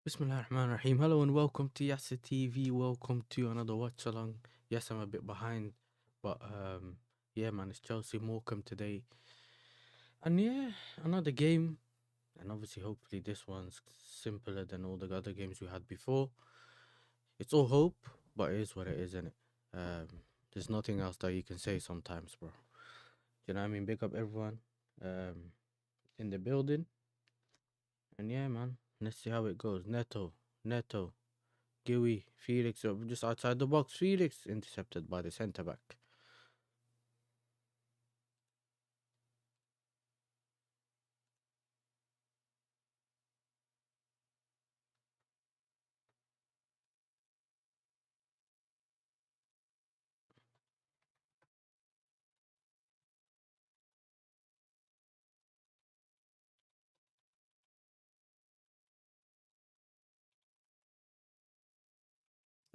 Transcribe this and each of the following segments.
Bismillahirrahmanirrahim. Hello and welcome to Yasser TV. Welcome to another Watchalong. Yes, I'm a bit behind, but yeah, man, it's Chelsea Morecambe today, and yeah, another game, and obviously, hopefully, this one's simpler than all the other games we had before. It's all hope, but it is what it is, isn't it? There's nothing else that you can say sometimes, bro. You know what I mean? Big up everyone in the building, and yeah, man, let's see how it goes. Neto. Gui, Felix, just outside the box. Felix intercepted by the centre back.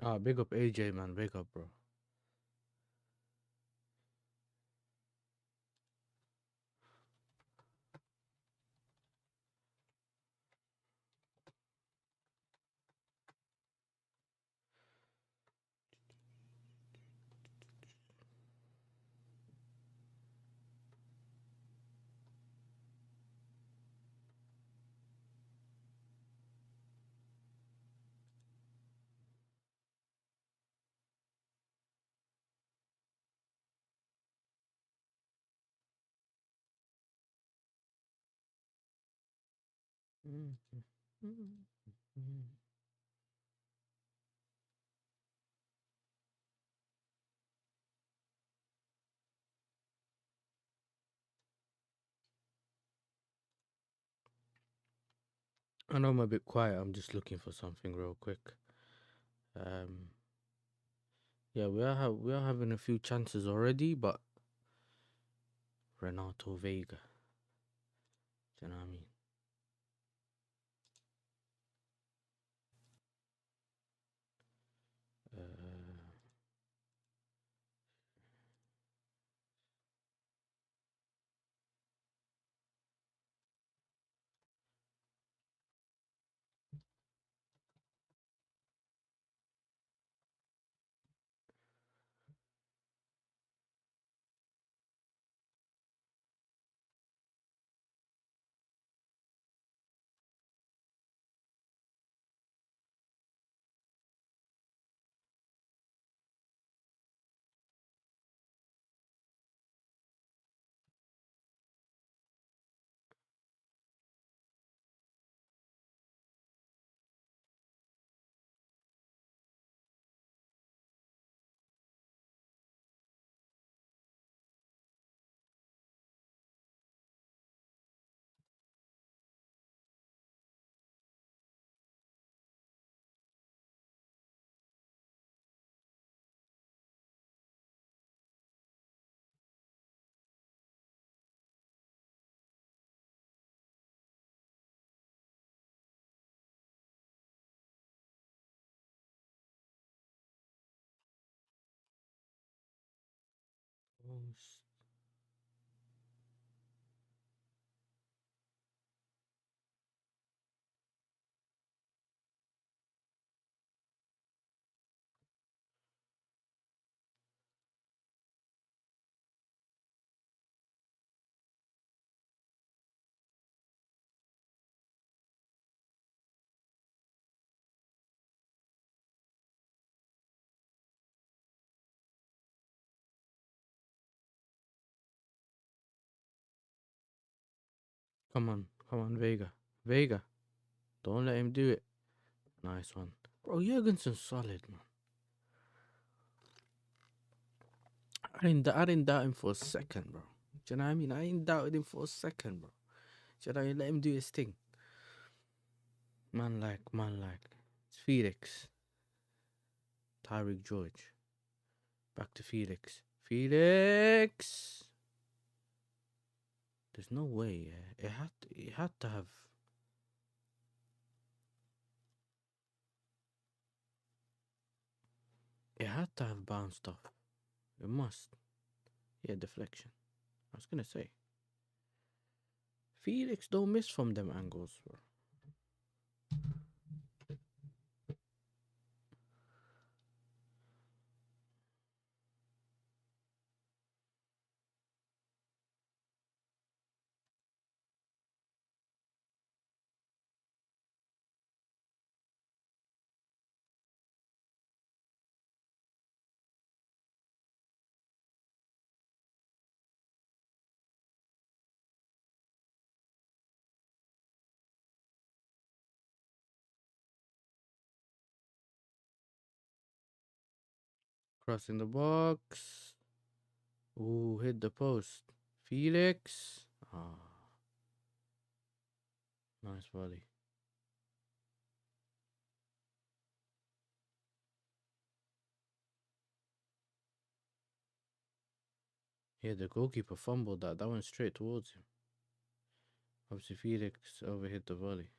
Ah, big up AJ, man. Big up, bro. I know I'm a bit quiet. I'm just looking for something real quick. Um, yeah, we are having a few chances already, but Renato Vega. Do you know what I mean? Uh, Post. Come on, Vega. Vega. Don't let him do it. Nice one. Bro, Jurgensen's solid, man. I didn't doubt him for a second, bro. Do you know what I mean? I ain't doubted him for a second, bro. Do you know what I mean? Let him do his thing. Man like. It's Felix. Tyreek George. Back to Felix. Felix! There's no way, yeah. It had to have. It had to have bounced off. It must. Yeah, deflection. I was gonna say. Felix don't miss from them angles, bro. Crossing the box. Ooh, hit the post. Felix. Ah, nice volley. Yeah, the goalkeeper fumbled that. That went straight towards him. Obviously, Felix overhit the volley.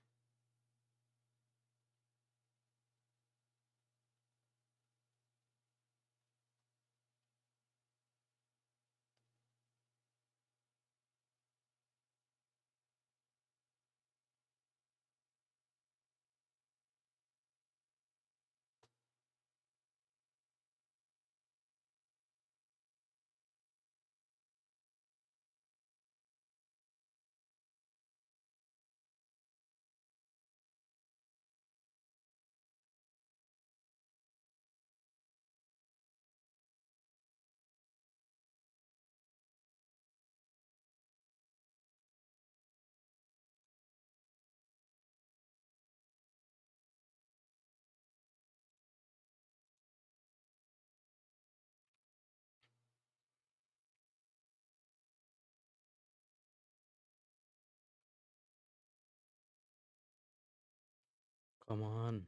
Come on.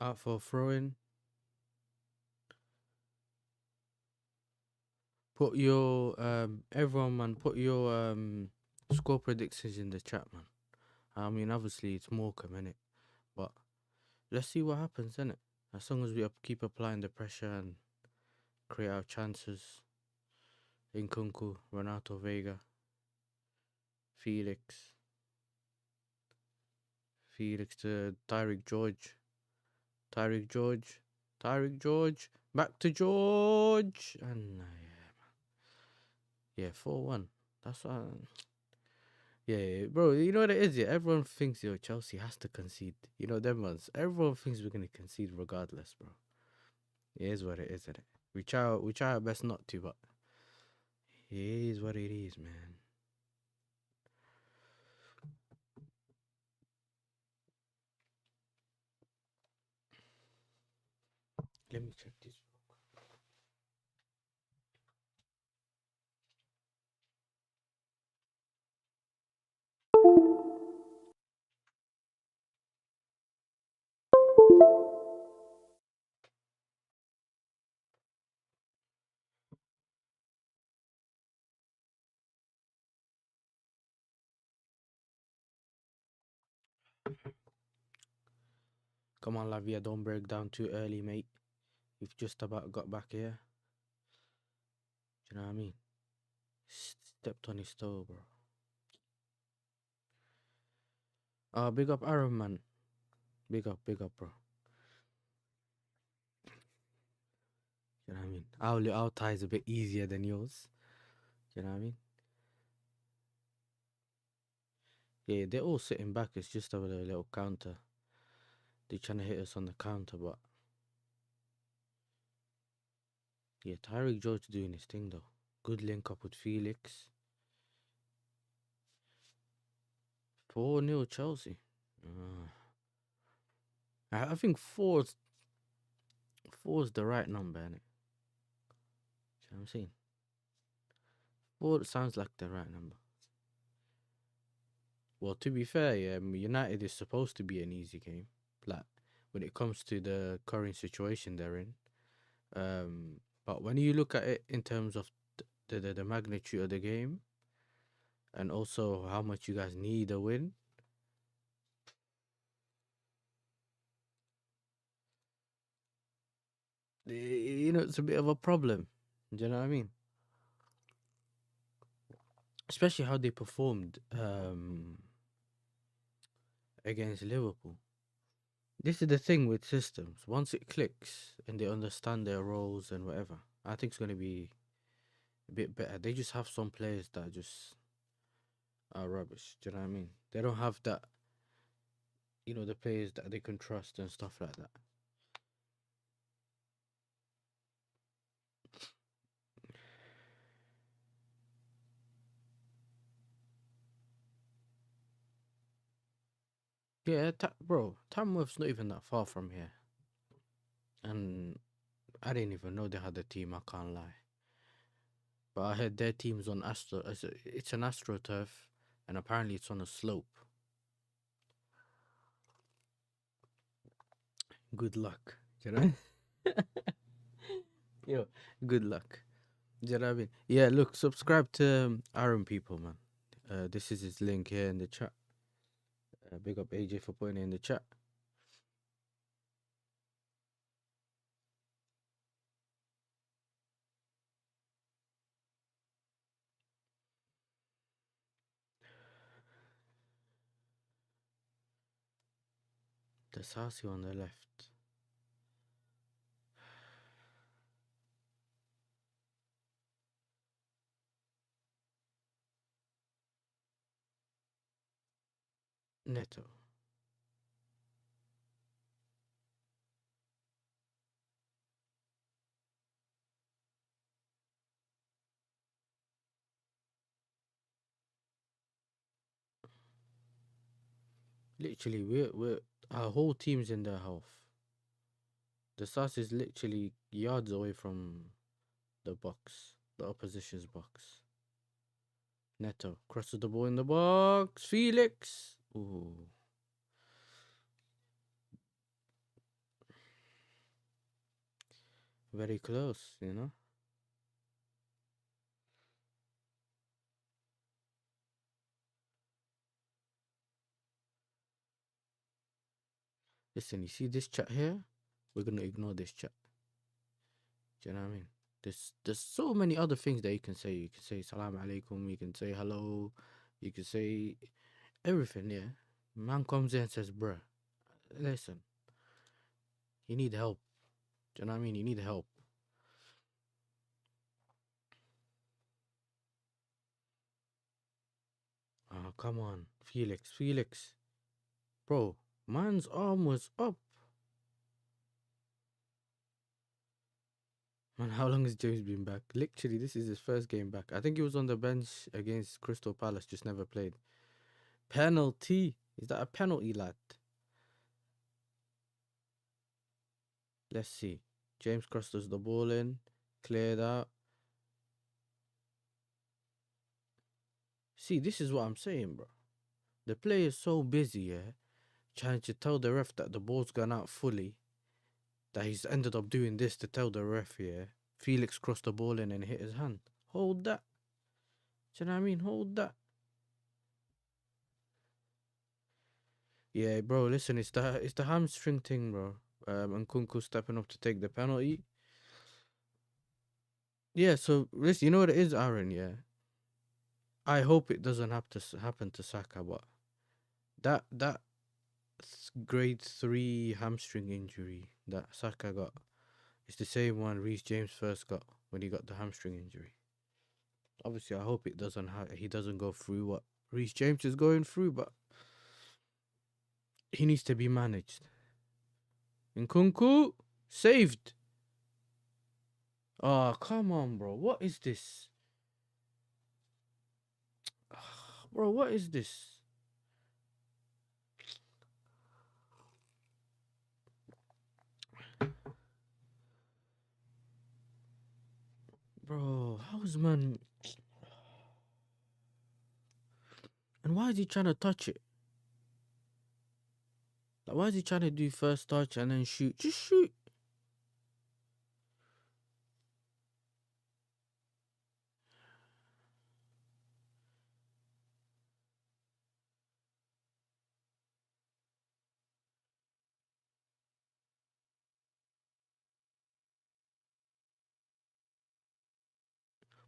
Out for throwing. Put your everyone, man. Put your score predictions in the chat, man. I mean, obviously it's Morecambe, innit? But let's see what happens, innit? As long as we keep applying the pressure and create our chances. Nkunku, Renato Vega, Felix, Felix to Tyreek George, Tyreek George, Tyreek George, back to George, and yeah, 4-1. That's what. Yeah, bro. You know what it is. Yeah, everyone thinks Chelsea has to concede. You know them ones. Everyone thinks we're gonna concede regardless, bro. It is what it is, isn't it? We try our best not to, but it is what it is, man. Let me check this. Come on, Lavia, don't break down too early, mate. You've just about got back here. Do you know what I mean? Stepped on his toe, bro. Big up Aaron, man. Big up, bro. You know what I mean? Our tie is a bit easier than yours. You know what I mean? Yeah, they're all sitting back. It's just over the little counter. They're trying to hit us on the counter, but yeah, Tyreek George doing his thing though. Good link up with Felix. 4-0 Chelsea. Uh, I think four's the right number, innit? You know what I'm saying? Four sounds like the right number. Well, to be fair, yeah, United is supposed to be an easy game. Like when it comes to the current situation they're in. But when you look at it in terms of the magnitude of the game and also how much you guys need a win, it's a bit of a problem. Do you know what I mean? Especially how they performed against Liverpool. This is the thing with systems. Once it clicks and they understand their roles and whatever, I think it's going to be a bit better. They just have some players that just are rubbish. Do you know what I mean? They don't have that, the players that they can trust and stuff like that. Yeah, bro, Tamworth's not even that far from here. And I didn't even know they had a team, I can't lie. But I heard their team's on it's an AstroTurf, and apparently it's on a slope. Good luck, you know? Yo, good luck. Do you know what I mean? Yeah, look, subscribe to Aaron people, man. This is his link here in the chat. Big up AJ for putting it in the chat. The Sassy on the left. Neto. Literally, we're our whole team's in their half. The Sass is literally yards away from the box, the opposition's box. Neto crosses the ball in the box. Felix. Ooh. Very close, Listen, you see this chat here? We're gonna ignore this chat. Do you know what I mean? There's so many other things that you can say. You can say salam alaikum, you can say hello, you can say everything, yeah. Man comes in and says, bruh, listen, you need help. Do you know what I mean? You need help. Oh, come on. Felix. Bro, man's arm was up. Man, how long has James been back? Literally, this is his first game back. I think he was on the bench against Crystal Palace, just never played. Penalty. Is that a penalty, lad? Let's see. James crosses the ball in. Cleared out. See, this is what I'm saying, bro. The player is so busy, yeah, trying to tell the ref that the ball's gone out fully, that he's ended up doing this to tell the ref, yeah. Felix crossed the ball in and hit his hand. Hold that. Do you know what I mean? Hold that. Yeah, bro, listen, it's the hamstring thing, bro. And Kunku stepping up to take the penalty. Yeah, so listen, you know what it is, Aaron. Yeah, I hope it doesn't have to happen to Saka, but that grade 3 hamstring injury that Saka got is the same one Reece James first got when he got the hamstring injury. Obviously, I hope it doesn't he doesn't go through what Reece James is going through, but he needs to be managed. Nkunku saved. Oh, come on, bro. What is this? Bro, what is this? Bro, how's man? And why is he trying to touch it? Like, why is he trying to do first touch and then shoot? Just shoot.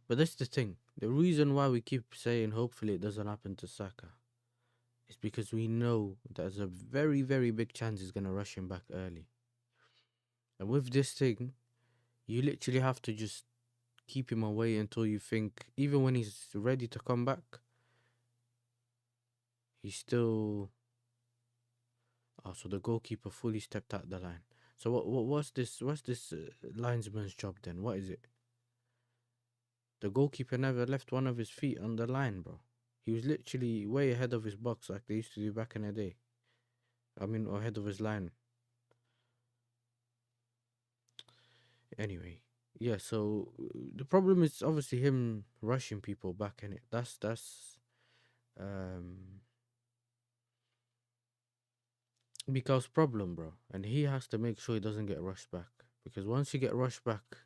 But that's the thing. The reason why we keep saying hopefully it doesn't happen to Saka is because we know there's a very, very big chance he's going to rush him back early. And with this thing, you literally have to just keep him away until you think, even when he's ready to come back, he's still. Oh, so the goalkeeper fully stepped out the line. So what's this? What's this linesman's job then? What is it? The goalkeeper never left one of his feet on the line, bro. He was literally way ahead of his box like they used to do back in the day. I mean, ahead of his line. Anyway, yeah. So the problem is obviously him rushing people back in it. That's um Mikael's problem, bro, and he has to make sure he doesn't get rushed back because once you get rushed back,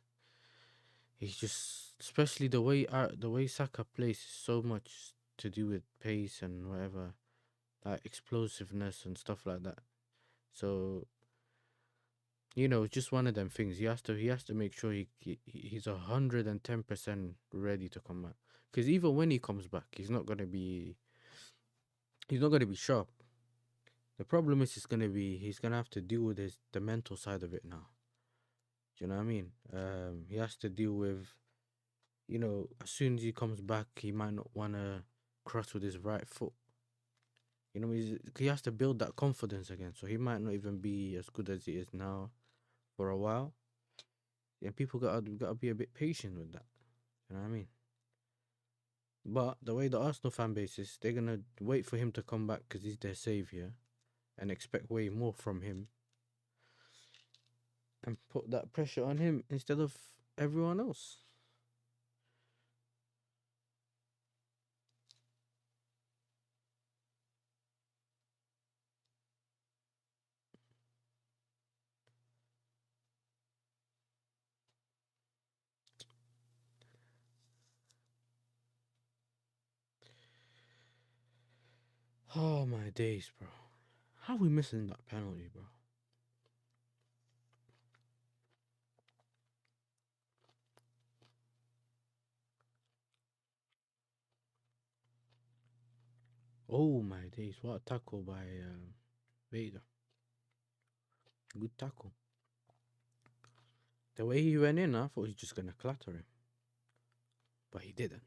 he's just especially the way Saka plays is so much to do with pace and whatever, like explosiveness and stuff like that. So it's just one of them things. He has to make sure he's 110% ready to come back. Because even when he comes back, he's not gonna be sharp. The problem is he's gonna have to deal with the mental side of it now. Do you know what I mean? He has to deal with as soon as he comes back, he might not wanna cross with his right foot. He has to build that confidence again. So he might not even be as good as he is now for a while. And people gotta be a bit patient with that. You know what I mean? But the way the Arsenal fan base is, they're gonna wait for him to come back because he's their savior, and expect way more from him, and put that pressure on him instead of everyone else. Oh my days, bro! How are we missing that penalty, bro? Oh my days! What a tackle by Vader! Good tackle. The way he went in, I thought he was just gonna clatter him, but he didn't.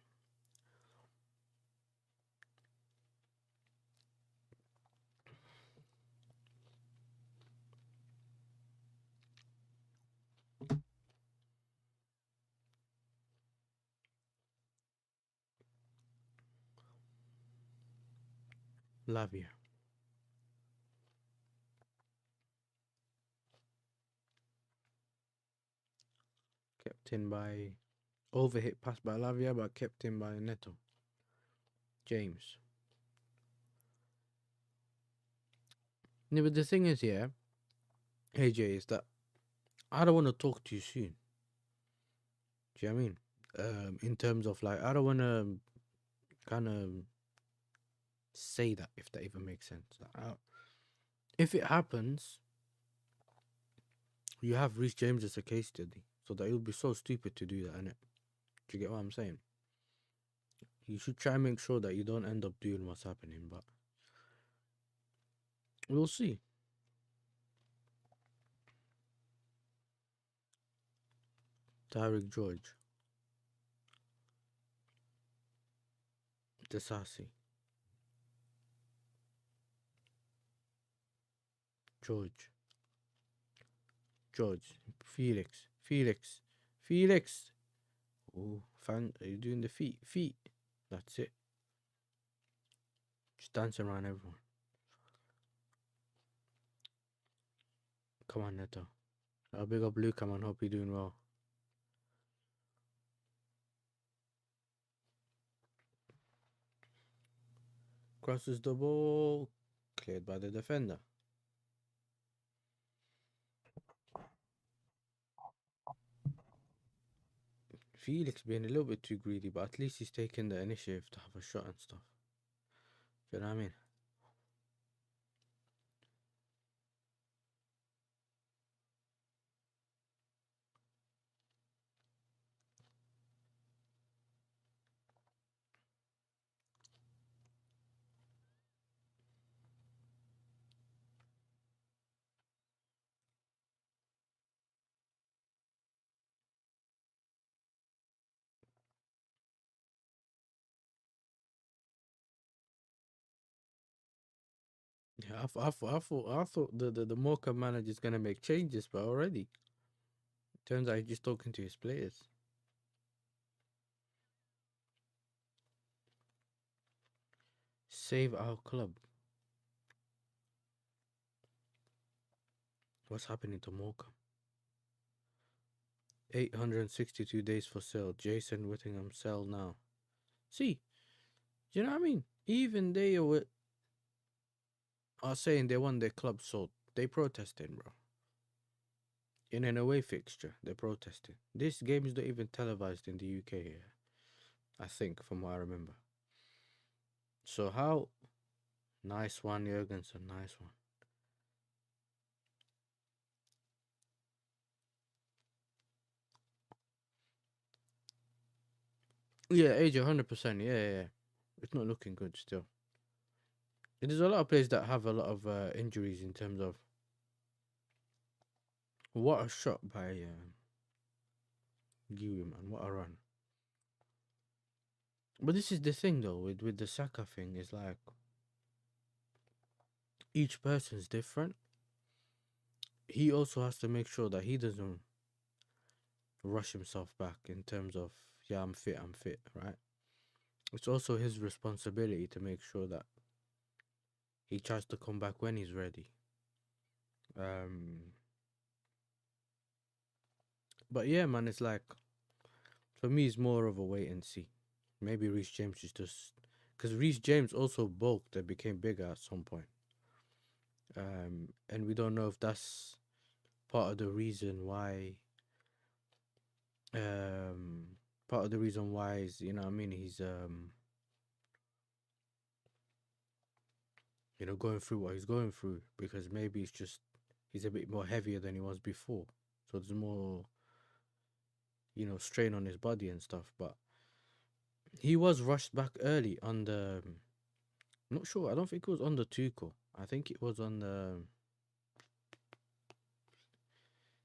Lavia kept in by overhit pass by Lavia, but kept in by Neto. James. Yeah, but the thing is, yeah, AJ, is that I don't want to talk too soon. Do you know what I mean? In terms of like, I don't want to kind of say that, if that even makes sense. If it happens, you have Reece James as a case study, so that it would be so stupid to do that, innit? Do you get what I'm saying? You should try and make sure that you don't end up doing what's happening, but we'll see. Tyrick George. Desasi. George. George. Felix. Felix. Felix. Oh, fan. Are you doing the feet? Feet. That's it. Just dancing around everyone. Come on, Neto. I'll big up Luke. Man. Hope you're doing well. Crosses the ball. Cleared by the defender. Felix being a little bit too greedy, but at least he's taking the initiative to have a shot and stuff. Do you know what I mean? Yeah, I thought the Morecambe manager's gonna make changes, but already turns out he's just talking to his players. Save our club. What's happening to Morecambe? 862 days for sale. Jason Whittingham sell now. See, do you know what I mean? Even they are saying they want their club sold. They protesting, bro. In an away fixture, they're protesting. This game is not even televised in the UK here, I think, from what I remember. So how? Nice one, Jurgensen. Nice one. Yeah, age 100%. Yeah. It's not looking good still. There's a lot of players that have a lot of injuries in terms of what a shot by Giwi, man. What a run. But this is the thing though with the Saka thing is like each person's different. He also has to make sure that he doesn't rush himself back in terms of yeah, I'm fit, right? It's also his responsibility to make sure that he tries to come back when he's ready. But yeah, man, it's like for me, it's more of a wait and see. Maybe Reece James is just because Reece James also bulked and became bigger at some point. And we don't know if that's part of the reason why. Part of the reason why is you know what I mean he's going through what he's going through because maybe it's just he's a bit more heavier than he was before, so there's more strain on his body and stuff. But he was rushed back early on the. I'm not sure. I don't think it was on the Tuchel. I think it was on the.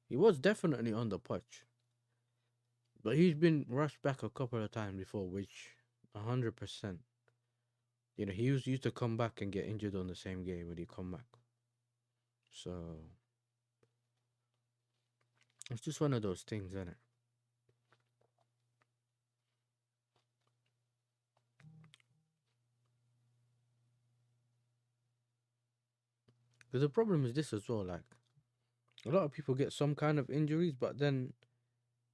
He was definitely on the Poch, but he's been rushed back a couple of times before, which 100%. He used to come back and get injured on the same game when he come back. So it's just one of those things, isn't it? Because the problem is this as well. Like a lot of people get some kind of injuries, but then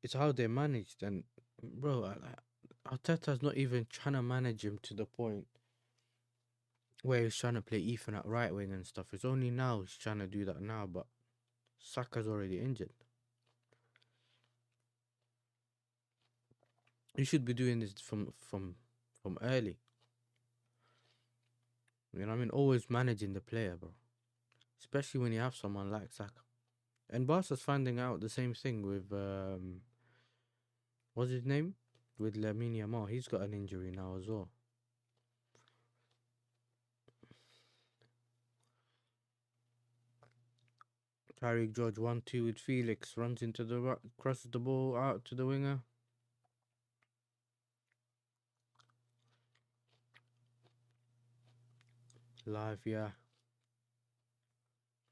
it's how they're managed. And bro, Arteta's not even trying to manage him to the point where he's trying to play Ethan at right wing and stuff. It's only now he's trying to do that now, but Saka's already injured. You should be doing this from early. You know what I mean? Always managing the player, bro. Especially when you have someone like Saka. And Barca's finding out the same thing with what's his name? with Lamine Yamal. He's got an injury now as well. Tyreek George 1-2 with Felix, runs into the right, crosses the ball out to the winger. Live, yeah.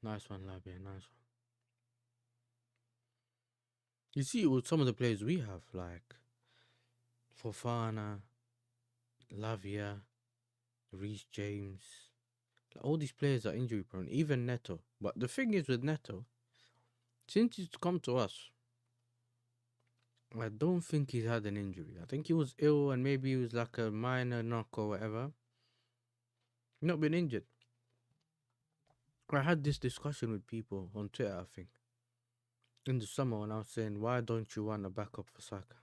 Nice one, Live, yeah, nice one. You see it with some of the players we have, like Fofana, Lavia, Reece James. All these players are injury prone, even Neto. But the thing is with Neto, since he's come to us, I don't think he's had an injury. I think he was ill and maybe he was like a minor knock or whatever. Not been injured. I had this discussion with people on Twitter, I think, in the summer when I was saying, why don't you want a backup for Saka?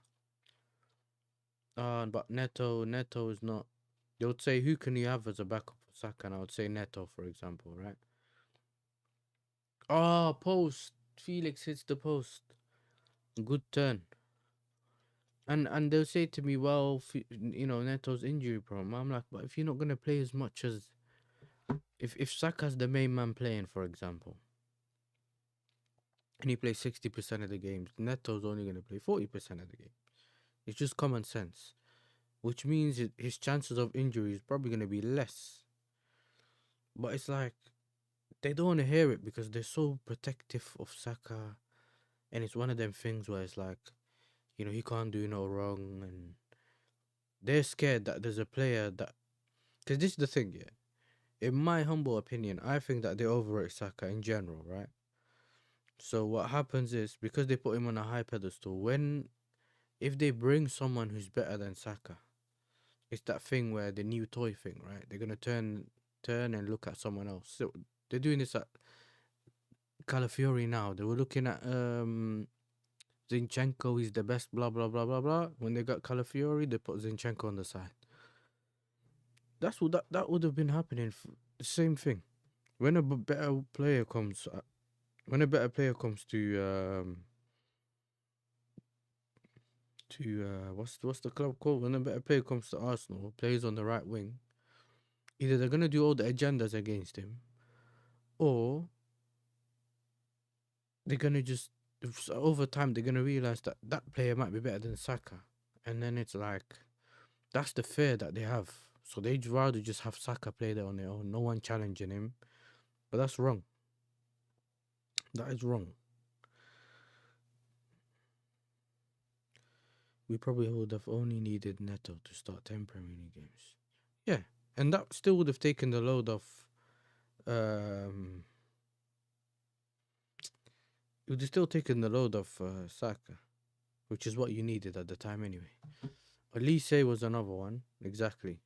But Neto is not. They would say, who can you have as a backup for Saka? And I would say Neto, for example, right? Oh, post. Felix hits the post. Good turn. And they'll say to me, well, Neto's injury prone. I'm like, but if you're not going to play as much as... If Saka's the main man playing, for example, and he plays 60% of the games, Neto's only going to play 40% of the game. It's just common sense. Which means his chances of injury is probably going to be less. But it's like, they don't want to hear it because they're so protective of Saka. And it's one of them things where it's like, he can't do no wrong. And they're scared that there's a player that... Because this is the thing, yeah. In my humble opinion, I think that they overrate Saka in general, right? So what happens is, because they put him on a high pedestal, if they bring someone who's better than Saka, it's that thing where the new toy thing, right? They're gonna turn and look at someone else. So they're doing this at Calafiori now. They were looking at Zinchenko. He's the best. Blah blah blah blah blah. When they got Calafiori, they put Zinchenko on the side. That's what that would have been happening. The same thing. When a better player comes, to what's the club called? When a better player comes to Arsenal, plays on the right wing, either they're gonna do all the agendas against him, or they're gonna just over time they're gonna realize that that player might be better than Saka, and then it's like that's the fear that they have. So they'd rather just have Saka play there on their own, no one challenging him. But that's wrong. That is wrong. We probably would have only needed Neto to start 10 Premier League games. Yeah, and that still would have taken the load off. It would have still taken the load off Saka, which is what you needed at the time anyway. Elise was another one, exactly.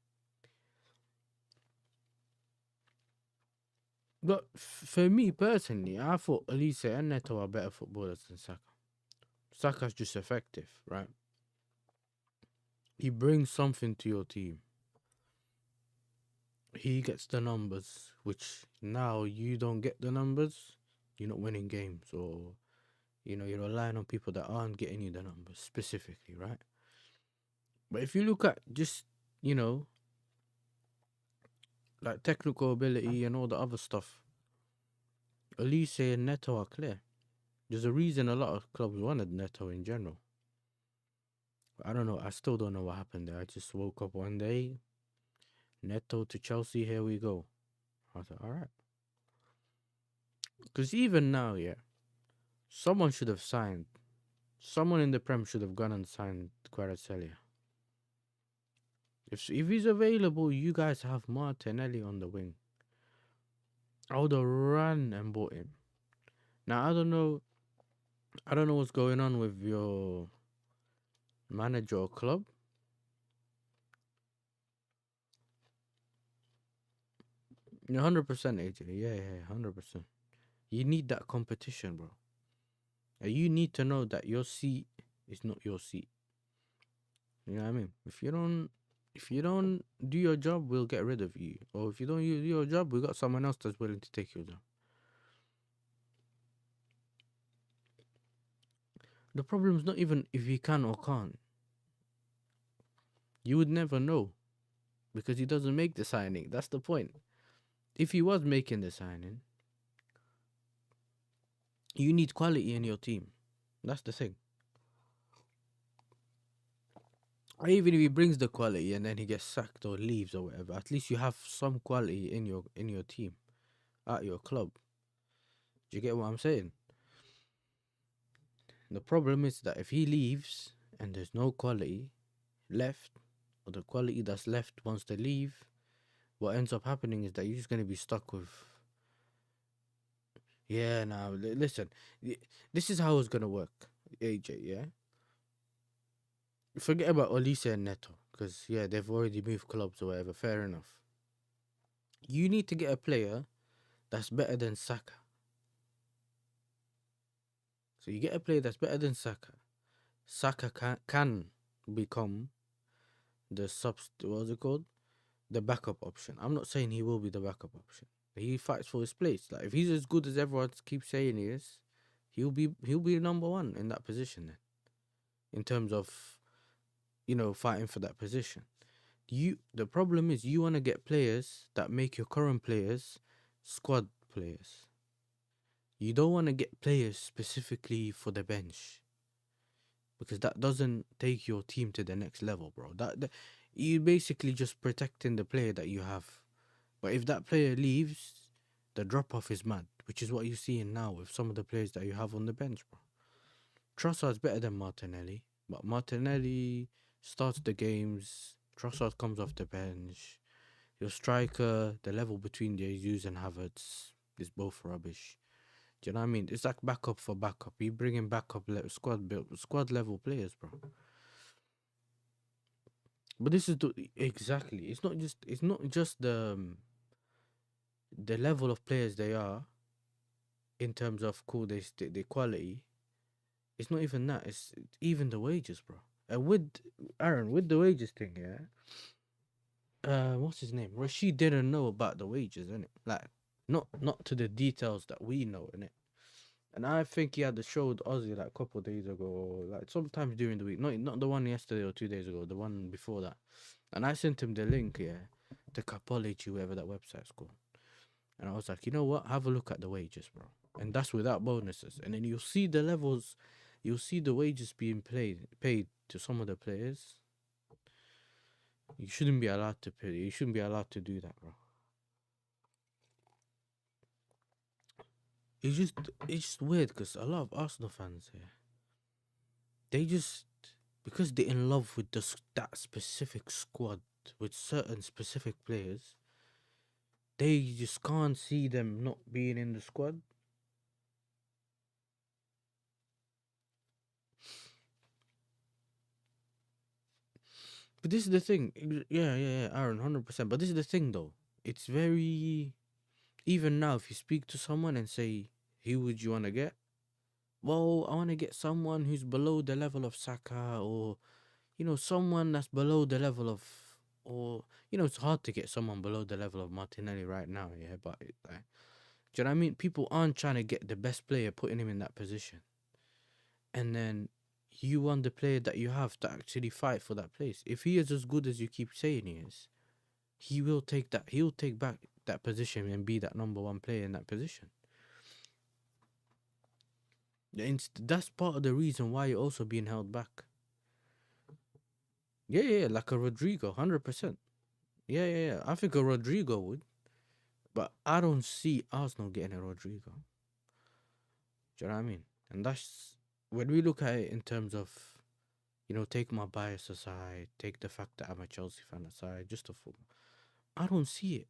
But for me personally, I thought Elise and Neto are better footballers than Saka. Saka's just effective, right? He brings something to your team. He gets the numbers, which now you don't get the numbers, you're not winning games, or you're relying on people that aren't getting you the numbers specifically, right? But if you look at just, like technical ability and all the other stuff, Elise and Neto are clear. There's a reason a lot of clubs wanted Neto in general. I don't know. I still don't know what happened there. I just woke up one day, Neto to Chelsea, here we go. I was like, all right. Because even now, yeah, someone should have signed. Someone in the Prem should have gone and signed Kvaratskhelia. If he's available, you guys have Martinelli on the wing. I would have run and bought him. Now I don't know what's going on with your manager or club. 100% AJ. Yeah, 100%. You need that competition, bro. And you need to know that your seat is not your seat. You know what I mean? If you don't do your job, we'll get rid of you. Or if you don't do your job, we got someone else that's willing to take your job. The problem is not even if you can or can't. You would never know because he doesn't make the signing. That's the point. If he was making the signing, you need quality in your team. That's the thing. Or even if he brings the quality and then he gets sacked or leaves or whatever, at least you have some quality in your team at your club. Do you get what I'm saying? The problem is that if he leaves and there's no quality left, or the quality that's left wants to leave, what ends up happening is that you're just going to be stuck with, yeah, now, listen, this is how it's going to work, AJ, yeah? Forget about Olise and Neto, because, yeah, they've already moved clubs or whatever, fair enough. You need to get a player that's better than Saka. So you get a player that's better than Saka. Saka can become the what's it called? The backup option. I'm not saying he will be the backup option. He fights for his place. Like if he's as good as everyone keeps saying he is, he'll be number one in that position then. In terms of fighting for that position. The problem is you want to get players that make your current players squad players. You don't want to get players specifically for the bench because that doesn't take your team to the next level, bro. You basically just protecting the player that you have. But if that player leaves, the drop off is mad, which is what you're seeing now with some of the players that you have on the bench, bro. Trossard's better than Martinelli, but Martinelli starts the games. Trossard comes off the bench. Your striker, the level between Jesus and Havertz is both rubbish. Do you know what I mean? It's like backup for backup. You bring in backup squad level players, bro. But this is exactly. It's not just the level of players they are in terms of the quality. It's not even that. It's even the wages, bro. With Aaron, with the wages thing, yeah. What's his name? Rashid didn't know about the wages, innit? Like, not to the details that we know, innit? And I think he had the show with Ozzy like a couple of days ago, or like sometimes during the week. Not the one yesterday or 2 days ago, the one before that. And I sent him the link, yeah, to Capology, whatever that website's called. And I was like, you know what? Have a look at the wages, bro. And that's without bonuses. And then you'll see the levels, you'll see the wages being paid to some of the players. You shouldn't be allowed to pay. You shouldn't be allowed to do that, bro. It's just weird because a lot of Arsenal fans here, they just because they're in love with that specific squad with certain specific players, they just can't see them not being in the squad. But this is the thing. Yeah, Aaron, 100%. But this is the thing, though. It's very. Even now, if you speak to someone and say, who would you want to get? Well, I want to get someone who's below the level of Saka or, someone that's below the level of. Or, it's hard to get someone below the level of Martinelli right now, yeah? But, do you know what I mean? People aren't trying to get the best player, putting him in that position. And then you want the player that you have to actually fight for that place. If he is as good as you keep saying he is, he will take that. He'll take back that position and be that number one player in that position. And that's part of the reason why you're also being held back. Yeah, like a Rodrigo, 100%. Yeah. I think a Rodrigo would, but I don't see Arsenal getting a Rodrigo. Do you know what I mean? And that's when we look at it in terms of, take my bias aside, take the fact that I'm a Chelsea fan aside, just a football. I don't see it.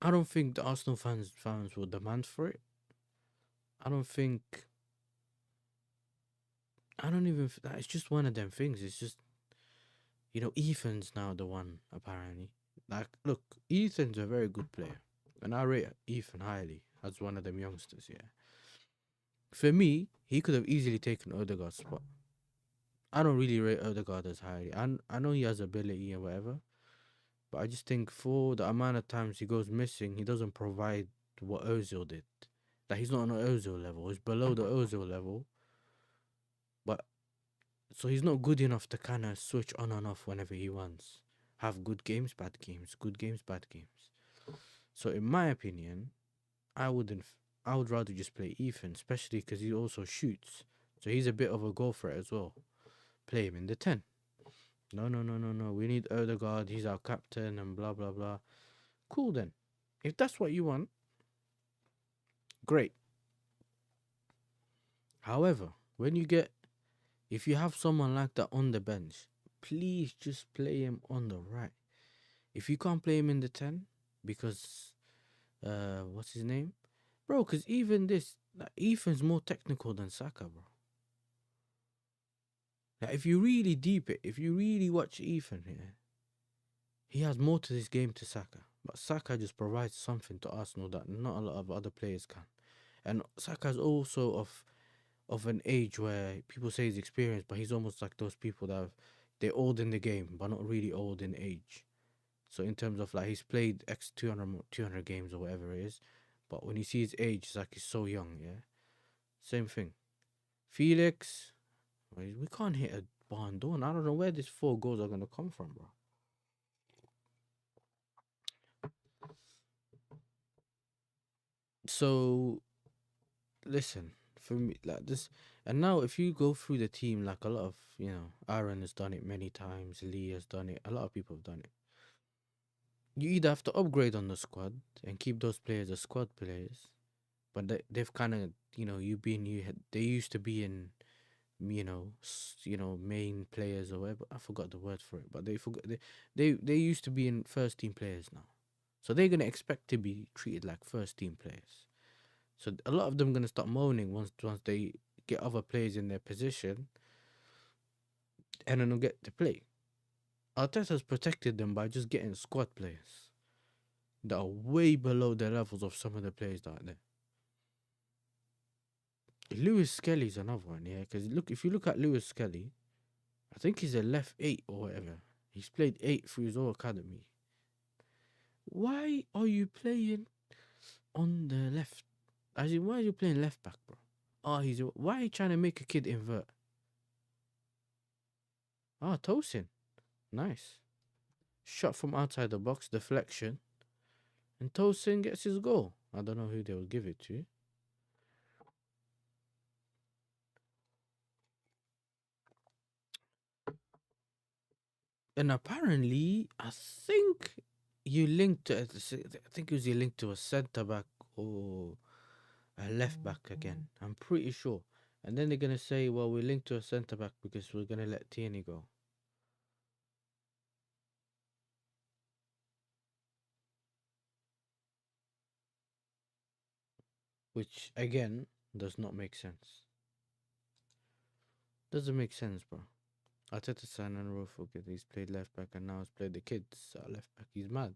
I don't think the Arsenal fans will demand for it. I don't think. I don't even. It's just one of them things. It's just, Ethan's now the one apparently. Like, look, Ethan's a very good player, and I rate Ethan highly as one of them youngsters. Yeah. For me, he could have easily taken Odegaard's spot. I don't really rate Odegaard as highly. I know he has ability and whatever, but I just think for the amount of times he goes missing, he doesn't provide what Ozil did. Like, he's not on an Ozil level. He's below the Ozil level. But So he's not good enough to kind of switch on and off whenever he wants. Have good games, bad games, good games, bad games. So in my opinion, I wouldn't. I would rather just play Ethan, especially because he also shoots. So he's a bit of a goal threat as well. Play him in the 10. No, no, no, no, no. We need Odegaard. He's our captain and blah, blah, blah. Cool then. If that's what you want, great. However, if you have someone like that on the bench, please just play him on the right. If you can't play him in the 10, because, what's his name? Bro, because even this, like, Ethan's more technical than Saka, bro. Like, if you really deep it, if you really watch Ethan here, he has more to this game to Saka. But Saka just provides something to Arsenal that not a lot of other players can. And Saka's also of an age where people say he's experienced, but he's almost like those people they're old in the game, but not really old in age. So in terms of like he's played X 200 games or whatever it is, but when you see his age, it's like he's so young, yeah? Same thing. Felix, we can't hit a barn door. I don't know where these 4 goals are going to come from, bro. So listen, for me, like this, and now if you go through the team, like a lot of, Aaron has done it many times, Lee has done it, a lot of people have done it. You either have to upgrade on the squad and keep those players as squad players, but they've kind of, they used to be in, main players or whatever. I forgot the word for it, but they used to be in first team players now, so they're gonna expect to be treated like first team players. So a lot of them gonna start moaning once they get other players in their position, and then they'll get to play. Arteta's protected them by just getting squad players that are way below the levels of some of the players that are there. Lewis Skelly's another one, yeah. Because if you look at Lewis Skelly, I think he's a left 8 or whatever. He's played 8 through his whole academy. Why are you playing on the left? As in, why are you playing left back, bro? Why are you trying to make a kid invert? Tosin. Nice. Shot from outside the box, deflection. And Tosin gets his goal. I don't know who they will give it to. And apparently, I think you linked to it. I think it was you linked to a centre back or a left back again. I'm pretty sure. And then they're gonna say, "Well, we linked to a centre back because we're gonna let Tierney go." Which again does not make sense. Doesn't make sense, bro. Arteta signed on road for good. He's played left back and now he's played the kids at left back. He's mad.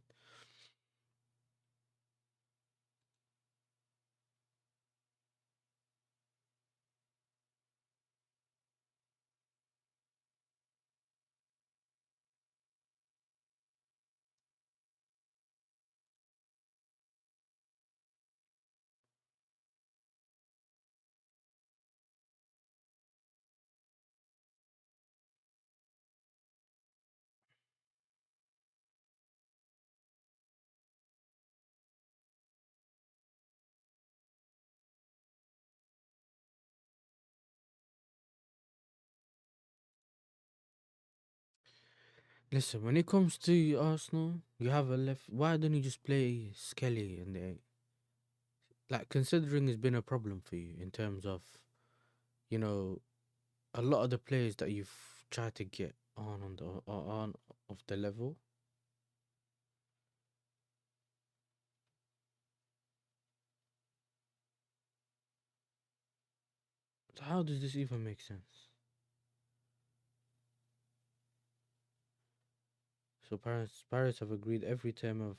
Listen, when it comes to Arsenal, you have a left. Why don't you just play Skelly in the 8? Like, considering it's been a problem for you in terms of, you know, a lot of the players that you've tried to get on of the level. So how does this even make sense? So Paris have agreed every term of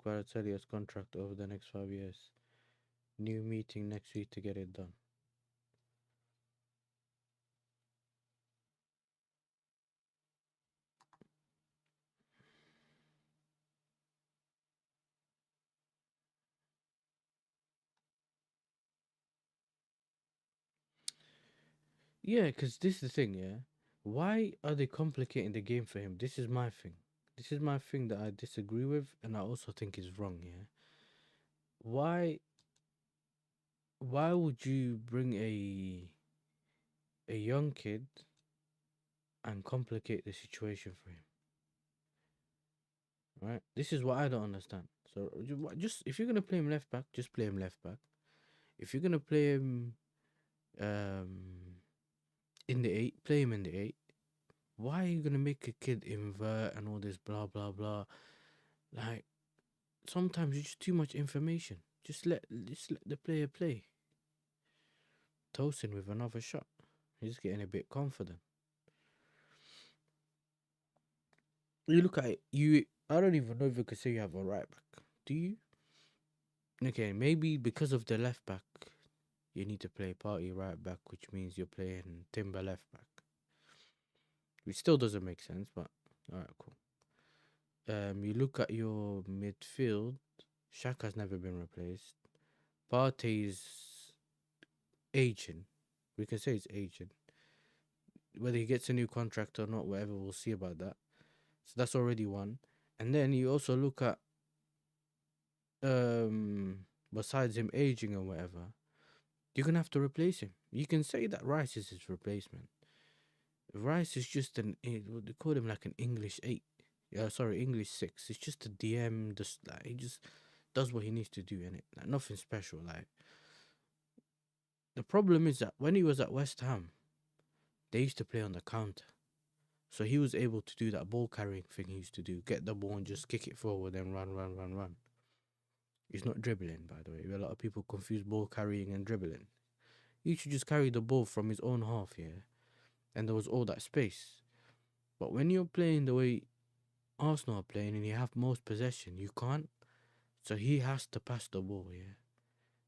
Kvaratskhelia contract over the next 5 years. New meeting next week to get it done. Yeah, because this is the thing, yeah. Why are they complicating the game for him? This is my thing. This is my thing that I disagree with, and I also think is wrong. Yeah. Why? Why would you bring a young kid and complicate the situation for him? Right. This is what I don't understand. So just if you're gonna play him left back, just play him left back. If you're gonna play him um in the eight, play him in the eight. Why are you gonna make a kid invert and all this blah blah blah? Like sometimes it's just too much information. Just let the player play. Tosin with another shot. He's getting a bit confident. You look at it, you I don't even know if you could say you have a right back. Do you? Okay, maybe because of the left back, you need to play Party right back, which means you're playing Timber left back. Which still doesn't make sense, but alright, cool. You look at your midfield, Shaka's never been replaced. Partey's aging. We can say it's aging. Whether he gets a new contract or not, whatever, we'll see about that. So that's already one. And then you also look at besides him aging or whatever, you're gonna have to replace him. You can say that Rice is his replacement. Rice is just they call him like an English 8. Yeah, sorry, English 6. It's just a DM, just like he just does what he needs to do in it. Like nothing special. Like the problem is that when he was at West Ham, they used to play on the counter. So he was able to do that ball carrying thing he used to do. Get the ball and just kick it forward and run. He's not dribbling, by the way. A lot of people confuse ball carrying and dribbling. He should just carry the ball from his own half, yeah. And there was all that space. But when you're playing the way Arsenal are playing and you have most possession, you can't. So he has to pass the ball, yeah.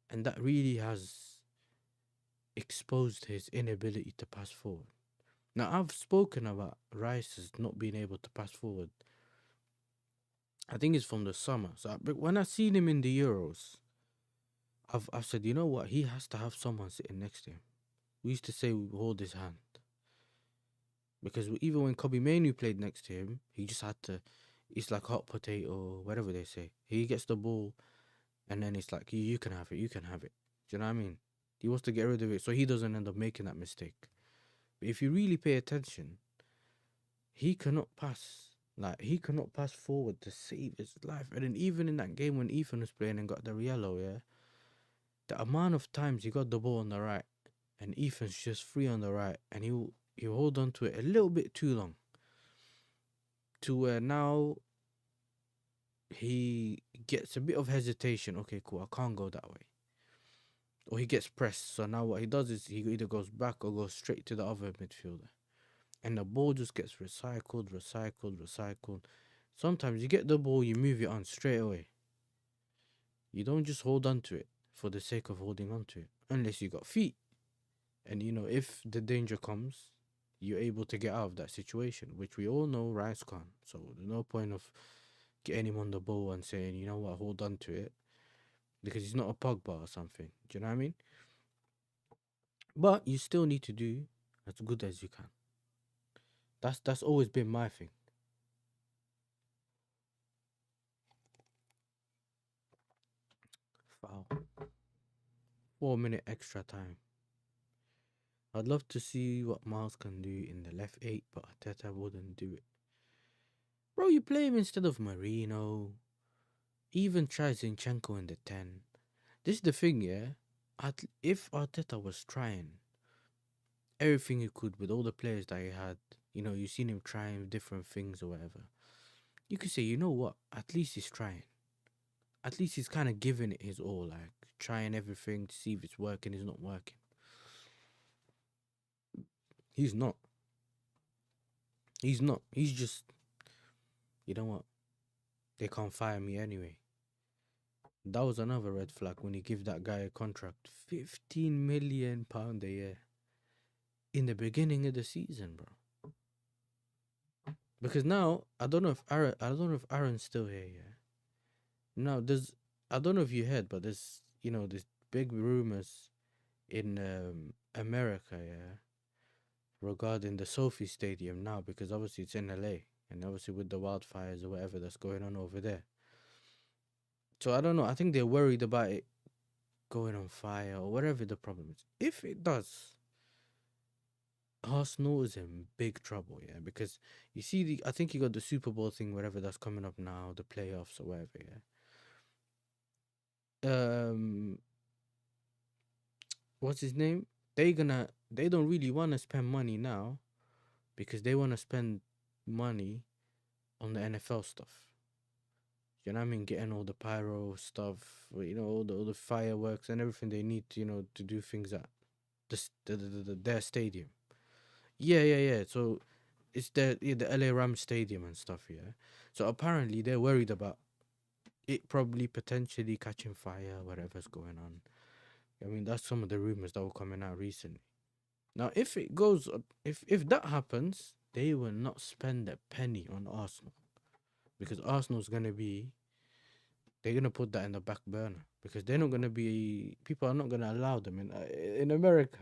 And that really has exposed his inability to pass forward. Now, I've spoken about Rice's not being able to pass forward. I think it's from the summer. But when I seen him in the Euros, I've said, you know what? He has to have someone sitting next to him. We used to say we hold his hand. Because even when Kobe Mainoo played next to him, he just had to. It's like hot potato, whatever they say. He gets the ball, and then it's like you can have it, you can have it. Do you know what I mean? He wants to get rid of it, so he doesn't end up making that mistake. But if you really pay attention, he cannot pass. Like he cannot pass forward to save his life. And then even in that game when Ethan was playing and got the yellow, yeah, the amount of times he got the ball on the right, and Ethan's just free on the right, and he'll hold on to it a little bit too long. To where now he gets a bit of hesitation. Okay, cool, I can't go that way. Or he gets pressed. So now what he does is he either goes back or goes straight to the other midfielder. And the ball just gets recycled. Sometimes you get the ball, you move it on straight away. You don't just hold on to it for the sake of holding on to it. Unless you got feet. And you know, if the danger comes, you're able to get out of that situation, which we all know Rice can't. So there's no point of getting him on the ball and saying, you know what, hold on to it. Because he's not a Pogba or something. Do you know what I mean? But you still need to do as good as you can. That's always been my thing. Foul. 4 minute extra time. I'd love to see what Miles can do in the left 8, but Arteta wouldn't do it. Bro, you play him instead of Marino. Even try Zinchenko in the 10. This is the thing, yeah? If Arteta was trying everything he could with all the players that he had, you know, you've seen him trying different things or whatever, you could say, you know what? At least he's trying. At least he's kind of giving it his all, like trying everything to see if it's working, it's not working. He's not. He's not. He's just, you know what? They can't fire me anyway. That was another red flag when he gave that guy a contract, £15 million a year in the beginning of the season, bro. Because now I don't know if Aaron's still here. Yeah. Now I don't know if you heard, but there's there's big rumors in America, yeah, regarding the Sophie Stadium now, because obviously it's in LA, and obviously with the wildfires or whatever that's going on over there. So I don't know. I think they're worried about it going on fire or whatever the problem is. If it does, Arsenal is in big trouble, yeah, because you see the I think you got the Super Bowl thing, whatever that's coming up now, the playoffs or whatever, yeah. What's his name? They don't really want to spend money now because they want to spend money on the NFL stuff. You know what I mean? Getting all the pyro stuff, all the fireworks and everything they need to, to do things at their stadium. Yeah. So it's the LA Rams stadium and stuff, yeah. So apparently they're worried about it probably potentially catching fire, whatever's going on. I mean, that's some of the rumors that were coming out recently. Now, if it goes, if that happens, they will not spend a penny on Arsenal because Arsenal's gonna be, they're gonna put that in the back burner because they're not gonna be, people are not gonna allow them in America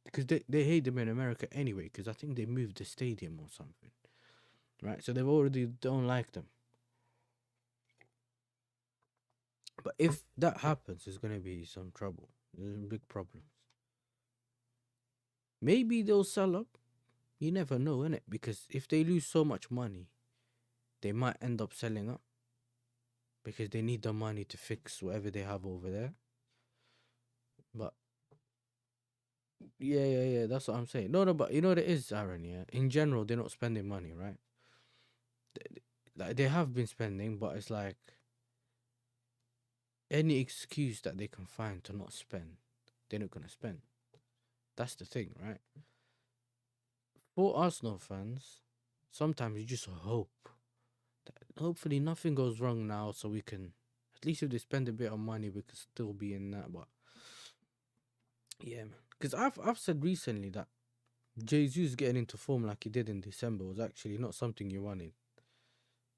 because they hate them in America anyway because I think they moved the stadium or something, right? So they've already don't like them. But if that happens, there's gonna be some trouble. There's big problems. Maybe they'll sell up. You never know, innit? Because if they lose so much money, they might end up selling up because they need the money to fix whatever they have over there. But yeah, that's what I'm saying. No, but you know what it is, Aaron, yeah? In general, they're not spending money, right? Like they have been spending, but it's like any excuse that they can find to not spend, they're not gonna spend. That's the thing, right? For Arsenal fans, sometimes you just hope that hopefully nothing goes wrong now, so we can, at least if they spend a bit of money, we could still be in that. But yeah, man, because I've said recently that Jesus getting into form like he did in December was actually not something you wanted,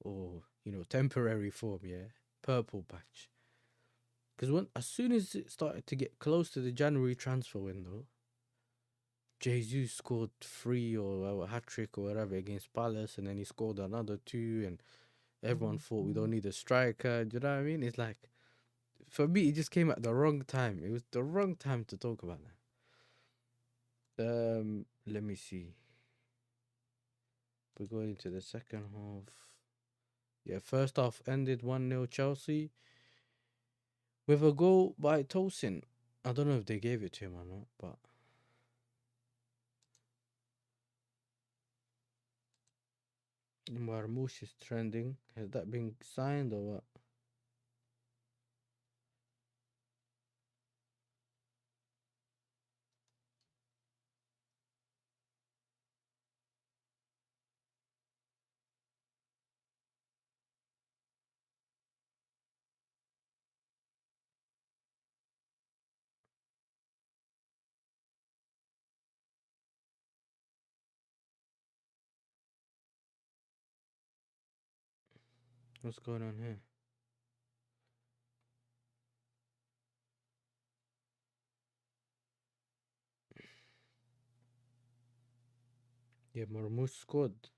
or temporary form. Yeah, purple patch. Because when as soon as it started to get close to the January transfer window, Jesus scored three or a hat trick or whatever against Palace, and then he scored another two, and everyone thought we don't need a striker. Do you know what I mean? It's like, for me, it just came at the wrong time. It was the wrong time to talk about that. Let me see. We're going into the second half. Yeah, first half ended 1-0 Chelsea with a goal by Tosin. I don't know if they gave it to him or not, but Marmoush is trending. Has that been signed or what? What's going on here? Yeah, Marmoush scored.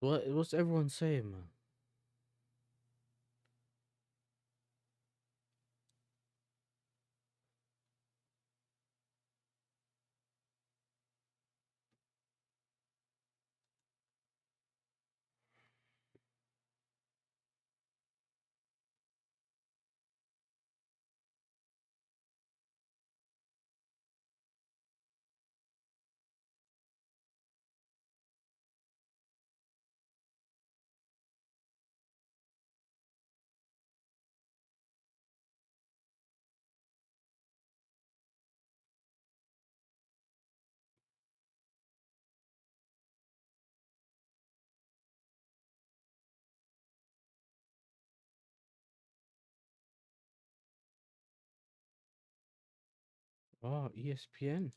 What's everyone saying, man? Oh, ESPN.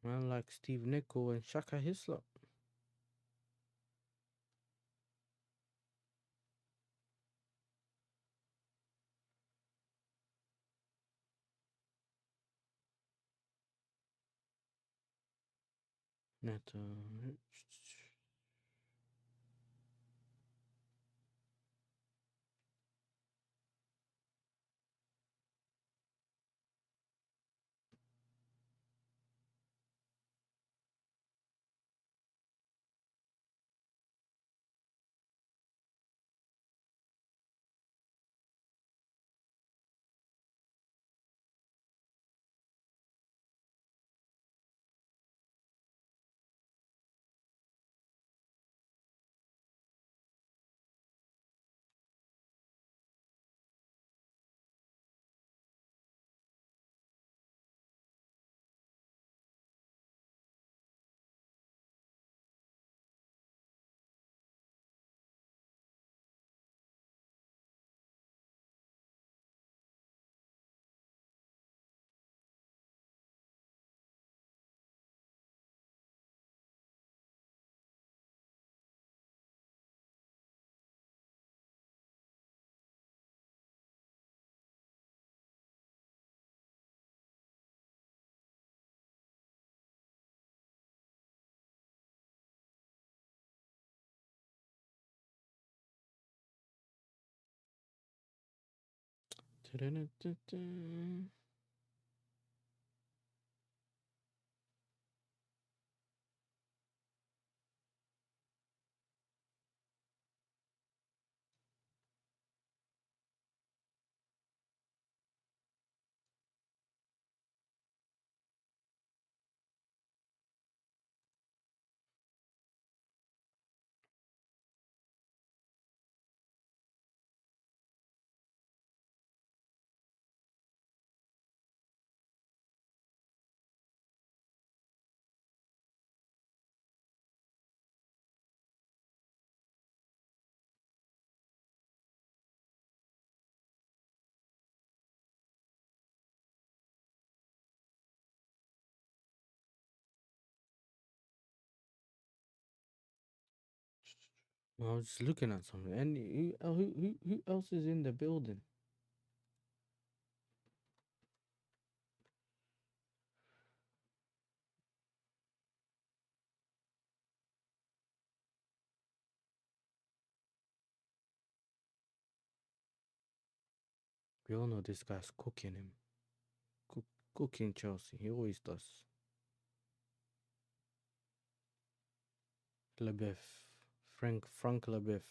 Man like Steve Nicol and Shaka Hislop. Net, I was just looking at something. And who else is in the building? We all know this guy's cooking him. Cooking Chelsea. He always does. Leboeuf. Frank Leboeuf.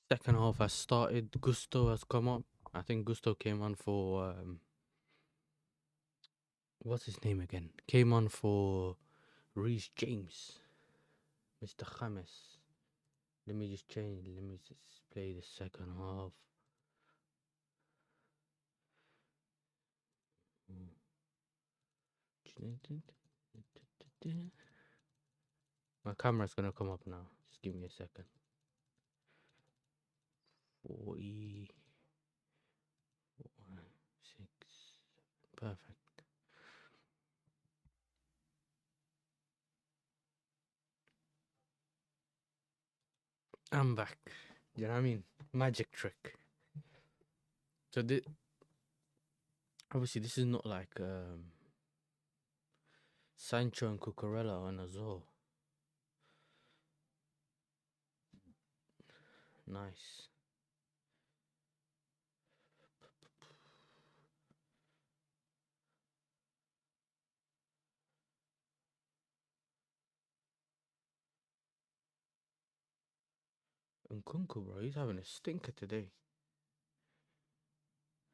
Second half has started. Gusto has come up. I think Gusto came on for what's his name again? Came on for Reece James, Mr. James. Let me just change. Let me just play the second half. My camera's gonna come up now. Just give me a second. 40, 6, perfect. I'm back. You know what I mean? Magic trick. So obviously this is not like Sancho and Cucurella on Azor. Nice. And Kunku, bro, he's having a stinker today.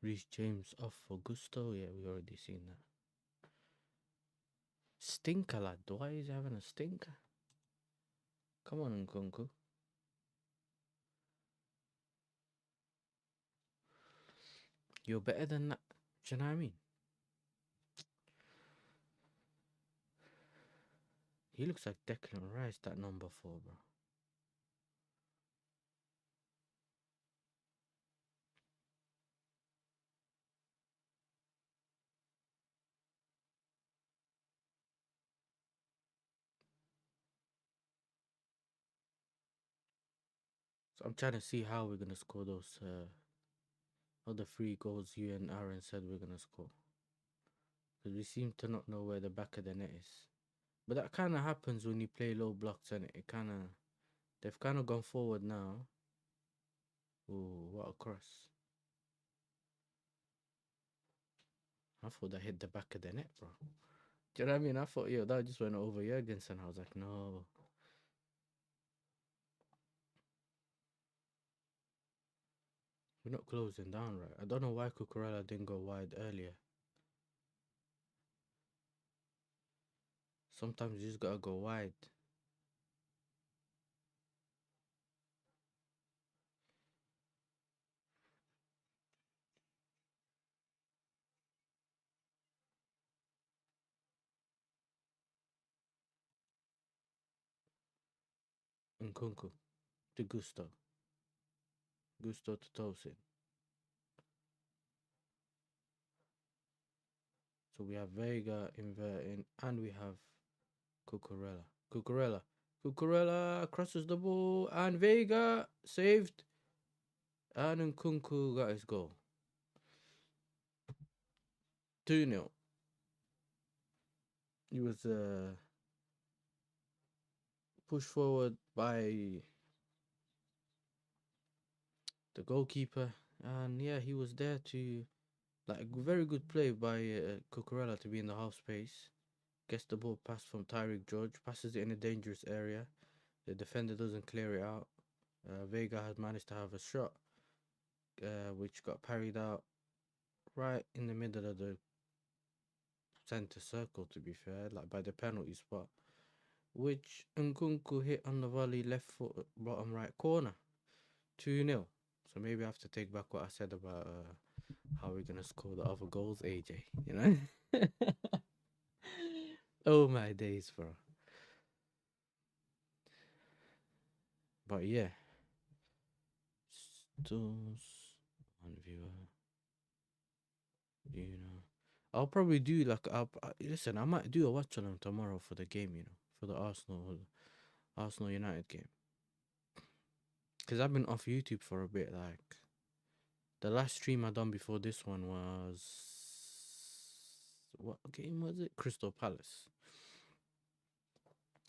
Reece James off for Gusto. Yeah, we already seen that. Stinker, lad. Why is he having a stinker? Come on, Nkunku. You're better than that. Do you know what I mean? He looks like Declan Rice, that number 4, bro. So I'm trying to see how we're gonna score those other 3 goals you and Aaron said we're gonna score. Because we seem to not know where the back of the net is. But that kind of happens when you play low blocks, and they've kind of gone forward now. Ooh, what a cross. I thought that hit the back of the net, bro. Do you know what I mean? I thought, yo, that just went over Jurgensen. I was like, no. We're not closing down, right? I don't know why Cucurella didn't go wide earlier. Sometimes you just gotta go wide. Nkunku to Gusto. Gusto to Tosin. So we have Vega inverting, and we have Cucurella. Cucurella crosses the ball, and Vega saved. And Nkunku got his goal. 2-0. He was pushed forward by the goalkeeper, and yeah, he was there to, like, very good play by Cucurella to be in the half space. Gets the ball passed from Tyreek George, passes it in a dangerous area. The defender doesn't clear it out. Vega has managed to have a shot, which got parried out right in the middle of the centre circle, to be fair, like by the penalty spot, which Nkunku hit on the volley, left foot, bottom right corner. 2-0. So maybe I have to take back what I said about how we're going to score the other goals, AJ. You know? Oh, my days, bro. But yeah. Stills, one viewer. You know. I'll probably do like, listen, I might do a watch along tomorrow for the game, you know, for the Arsenal United game. Because I've been off YouTube for a bit, like. The last stream I done before this one was, what game was it? Crystal Palace.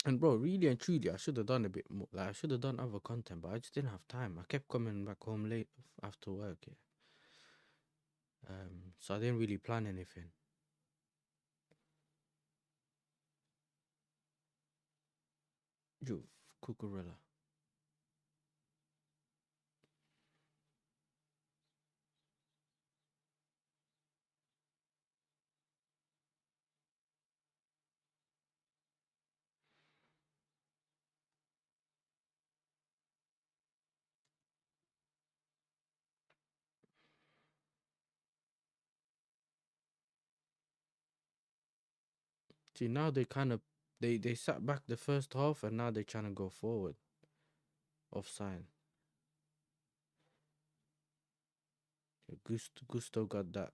And bro, really and truly, I should have done a bit more. Like, I should have done other content, but I just didn't have time. I kept coming back home late after work, yeah. So I didn't really plan anything. Yo, Cucurella. See, now they kind of they sat back the first half and now they're trying to go forward. Offside. Gusto got that.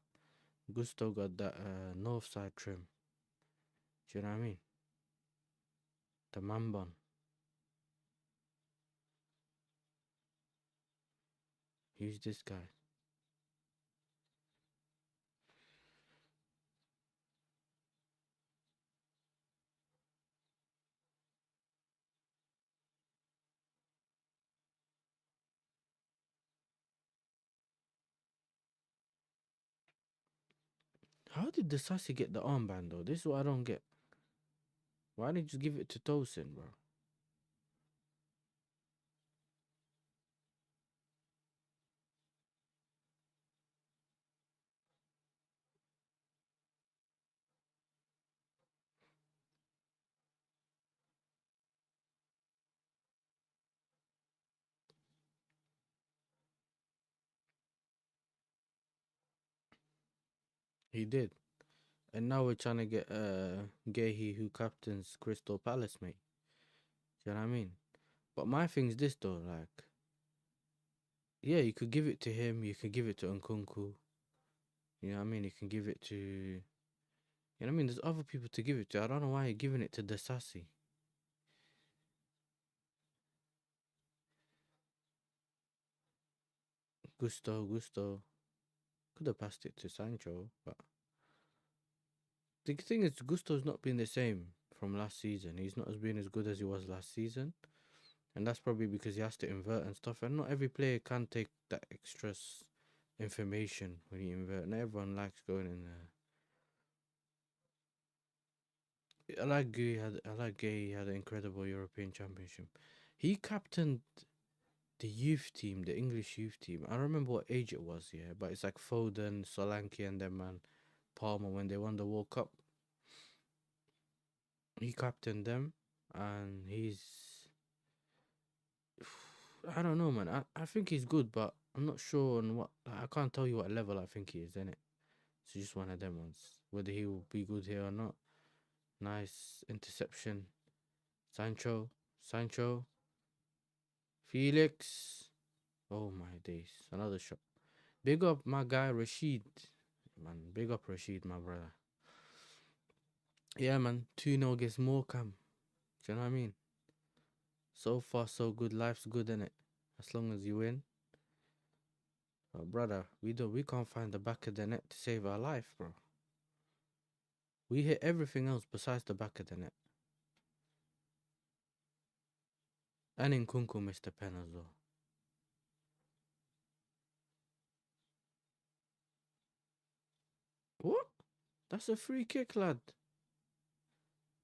Gusto got that north side trim. Do you know what I mean? The man bun. Who's this guy? How did the Sassy get the armband though? This is what I don't get. Why didn't you just give it to Tosin, bro? He did. And now we're trying to get Gahey who captains Crystal Palace, mate. Do you know what I mean? But my thing's this though, like, yeah, you could give it to him, you could give it to Nkunku. You know what I mean? You can give it to, you know what I mean? There's other people to give it to. I don't know why you're giving it to the Sassy. Gusto. Could have passed it to Sancho, but the thing is, Gusto's not been the same from last season. He's not as been as good as he was last season, and that's probably because he has to invert and stuff. And not every player can take that extra information when you invert. Not everyone likes going in there. I like Gay. He had an incredible European Championship. He captained the youth team, the English youth team. I don't remember what age it was, yeah, but it's like Foden, Solanke, and them man, Palmer when they won the World Cup. He captained them, and he's. I don't know, man. I think he's good, but I'm not sure on what. I can't tell you what level I think he is in it. It's just one of them ones. Whether he will be good here or not. Nice interception. Sancho, Felix. Oh my days, another shot. Big up my guy Rashid, man. Big up Rashid, my brother. Yeah, man. 2-0 against Morecambe. Do you know what I mean? So far, so good. Life's good, innit? As long as you win. But brother, we can't find the back of the net to save our life, bro. We hit everything else besides the back of the net. And Nkunku missed a pen as well. What? That's a free kick, lad.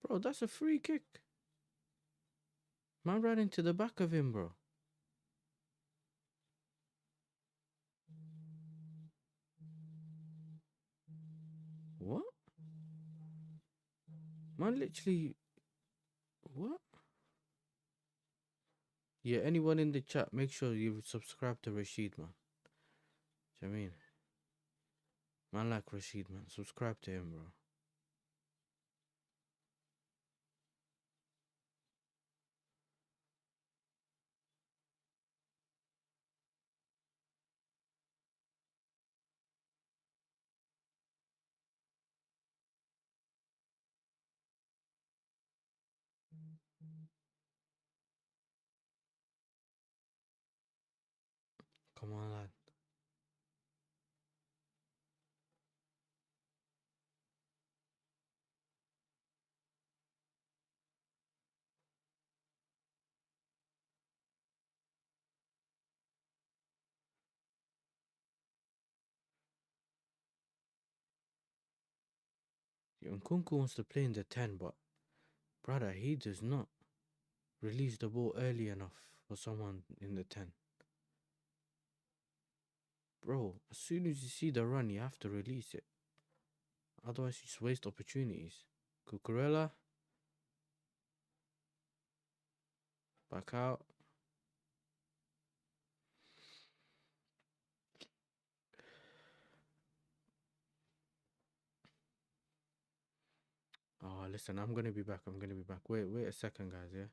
Bro, that's a free kick. Man ran into the back of him, bro. What? Man literally... What? Yeah, anyone in the chat, make sure you subscribe to Rashid, man. Do you know what I mean? Man like Rashid, man. Subscribe to him, bro. Come on, lad. Nkunku wants to play in the 10, but brother, he does not release the ball early enough for someone in the 10. Bro, as soon as you see the run, you have to release it. Otherwise, you just waste opportunities. Cucurella. Back out. Oh, listen, I'm gonna be back. I'm gonna be back. Wait a second, guys. Yeah.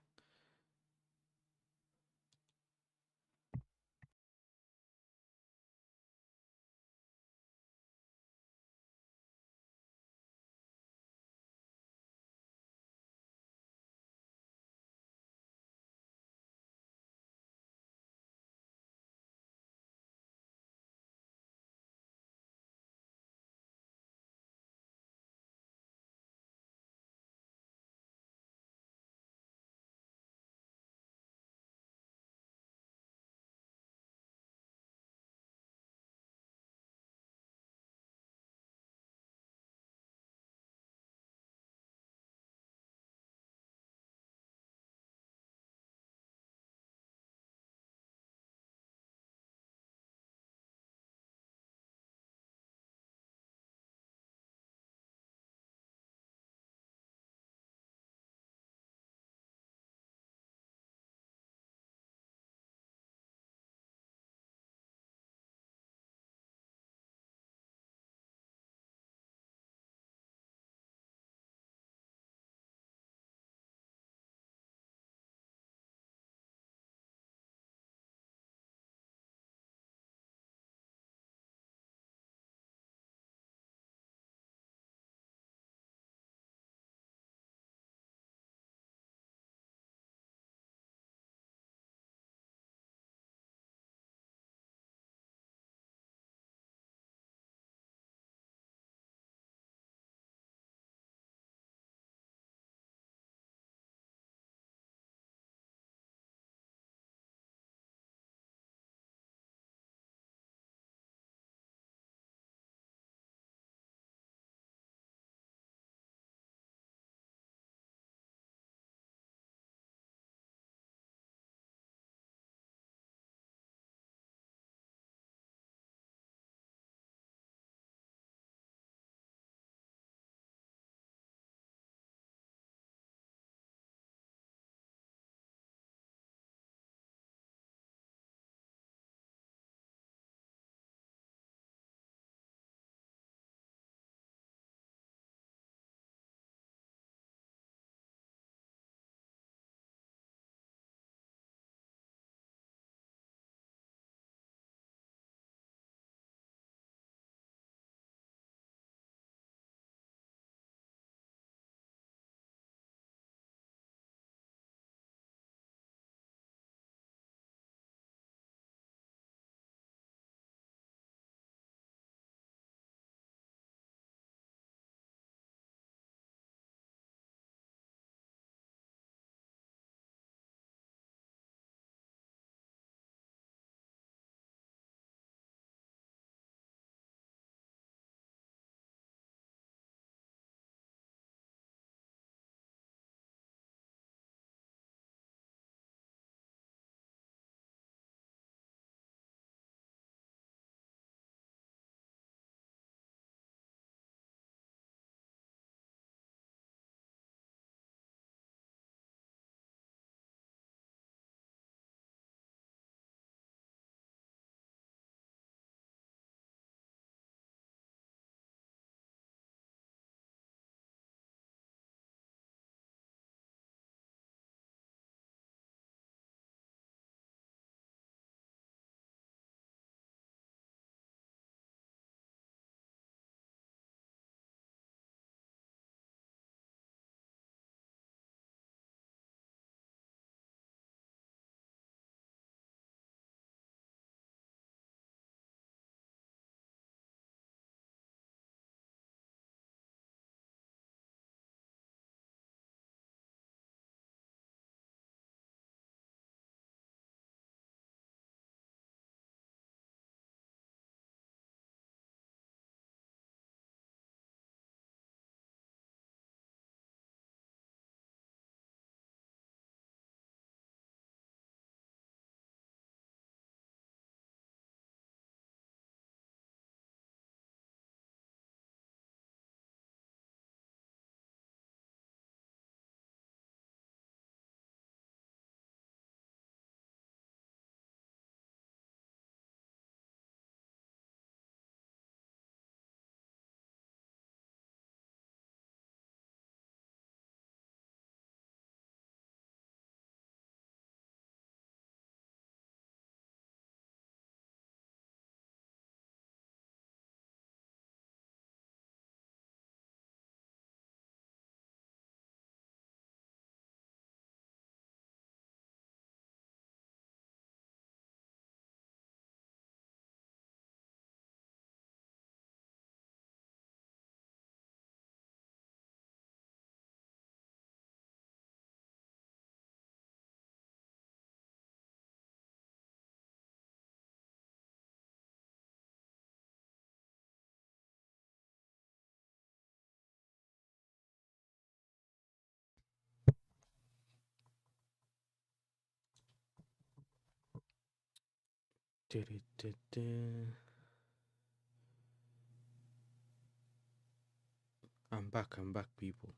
I'm back, people.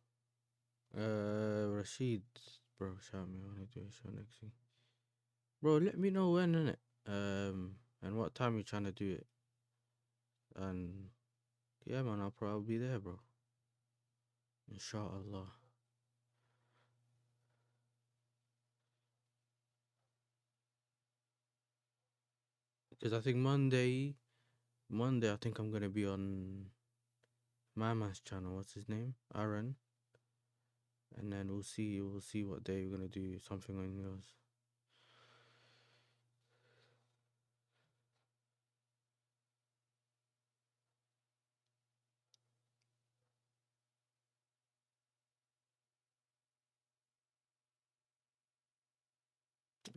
Rashid, bro, shout me. I wanna do a show next week. Bro, let me know when, innit? And what time you trying to do it. And yeah, man, I'll probably be there, bro. Inshallah. Because I think Monday, I think I'm gonna be on my man's channel. What's his name? Aaron. And then we'll see what day we're gonna do something on yours.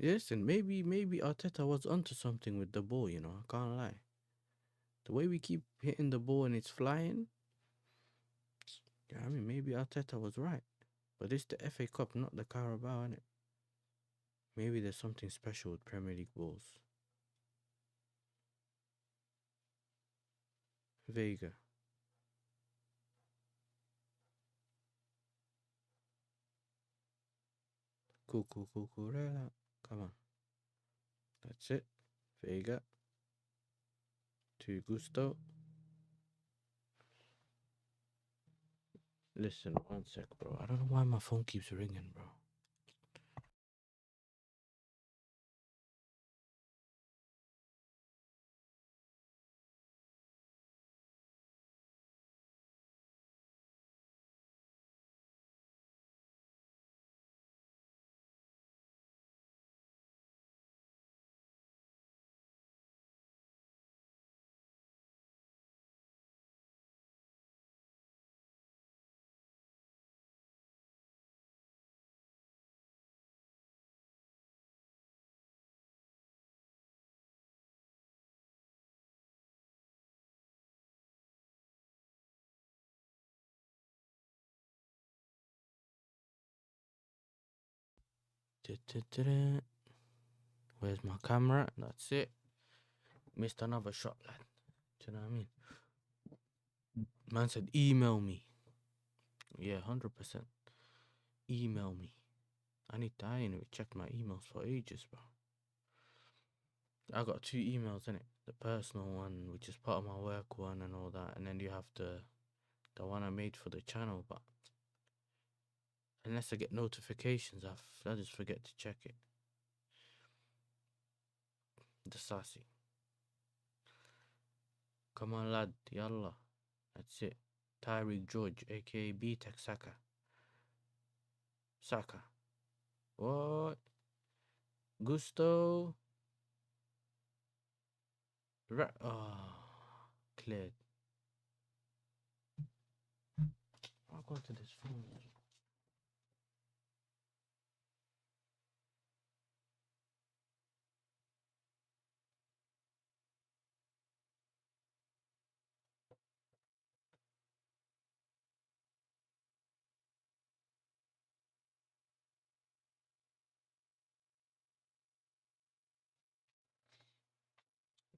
Yes, and maybe Arteta was onto something with the ball. You know, I can't lie. The way we keep hitting the ball and it's flying. Yeah, I mean, maybe Arteta was right. But it's the FA Cup, not the Carabao, innit? Maybe there's something special with Premier League balls. Vega. Cool. Come on. That's it. Vega. To Gusto. Listen, one sec, bro. I don't know why my phone keeps ringing, bro. Where's my camera? That's it. Missed another shot, lad. Do you know what I mean? Man said, email me. Yeah, 100%. Email me. I ain't even checked my emails for ages, bro. I got 2 emails, innit? The personal one, which is part of my work one and all that. And then you have the one I made for the channel, but unless I get notifications, I just forget to check it. The sassy. Come on, lad. Yallah. That's it. Tyreek George, aka B-Tech Saka. What? Gusto. Cleared. I'll go to this phone.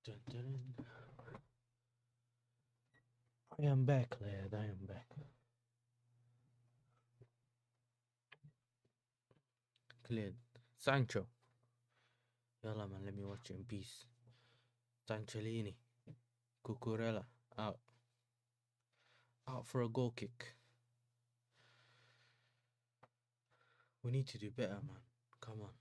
Dun, dun, dun. I am back, lad. I am back. Cleared. Sancho. Yalla, man. Let me watch it in peace. Sanchelini. Cucurella. Out. Out for a goal kick. We need to do better, man. Come on.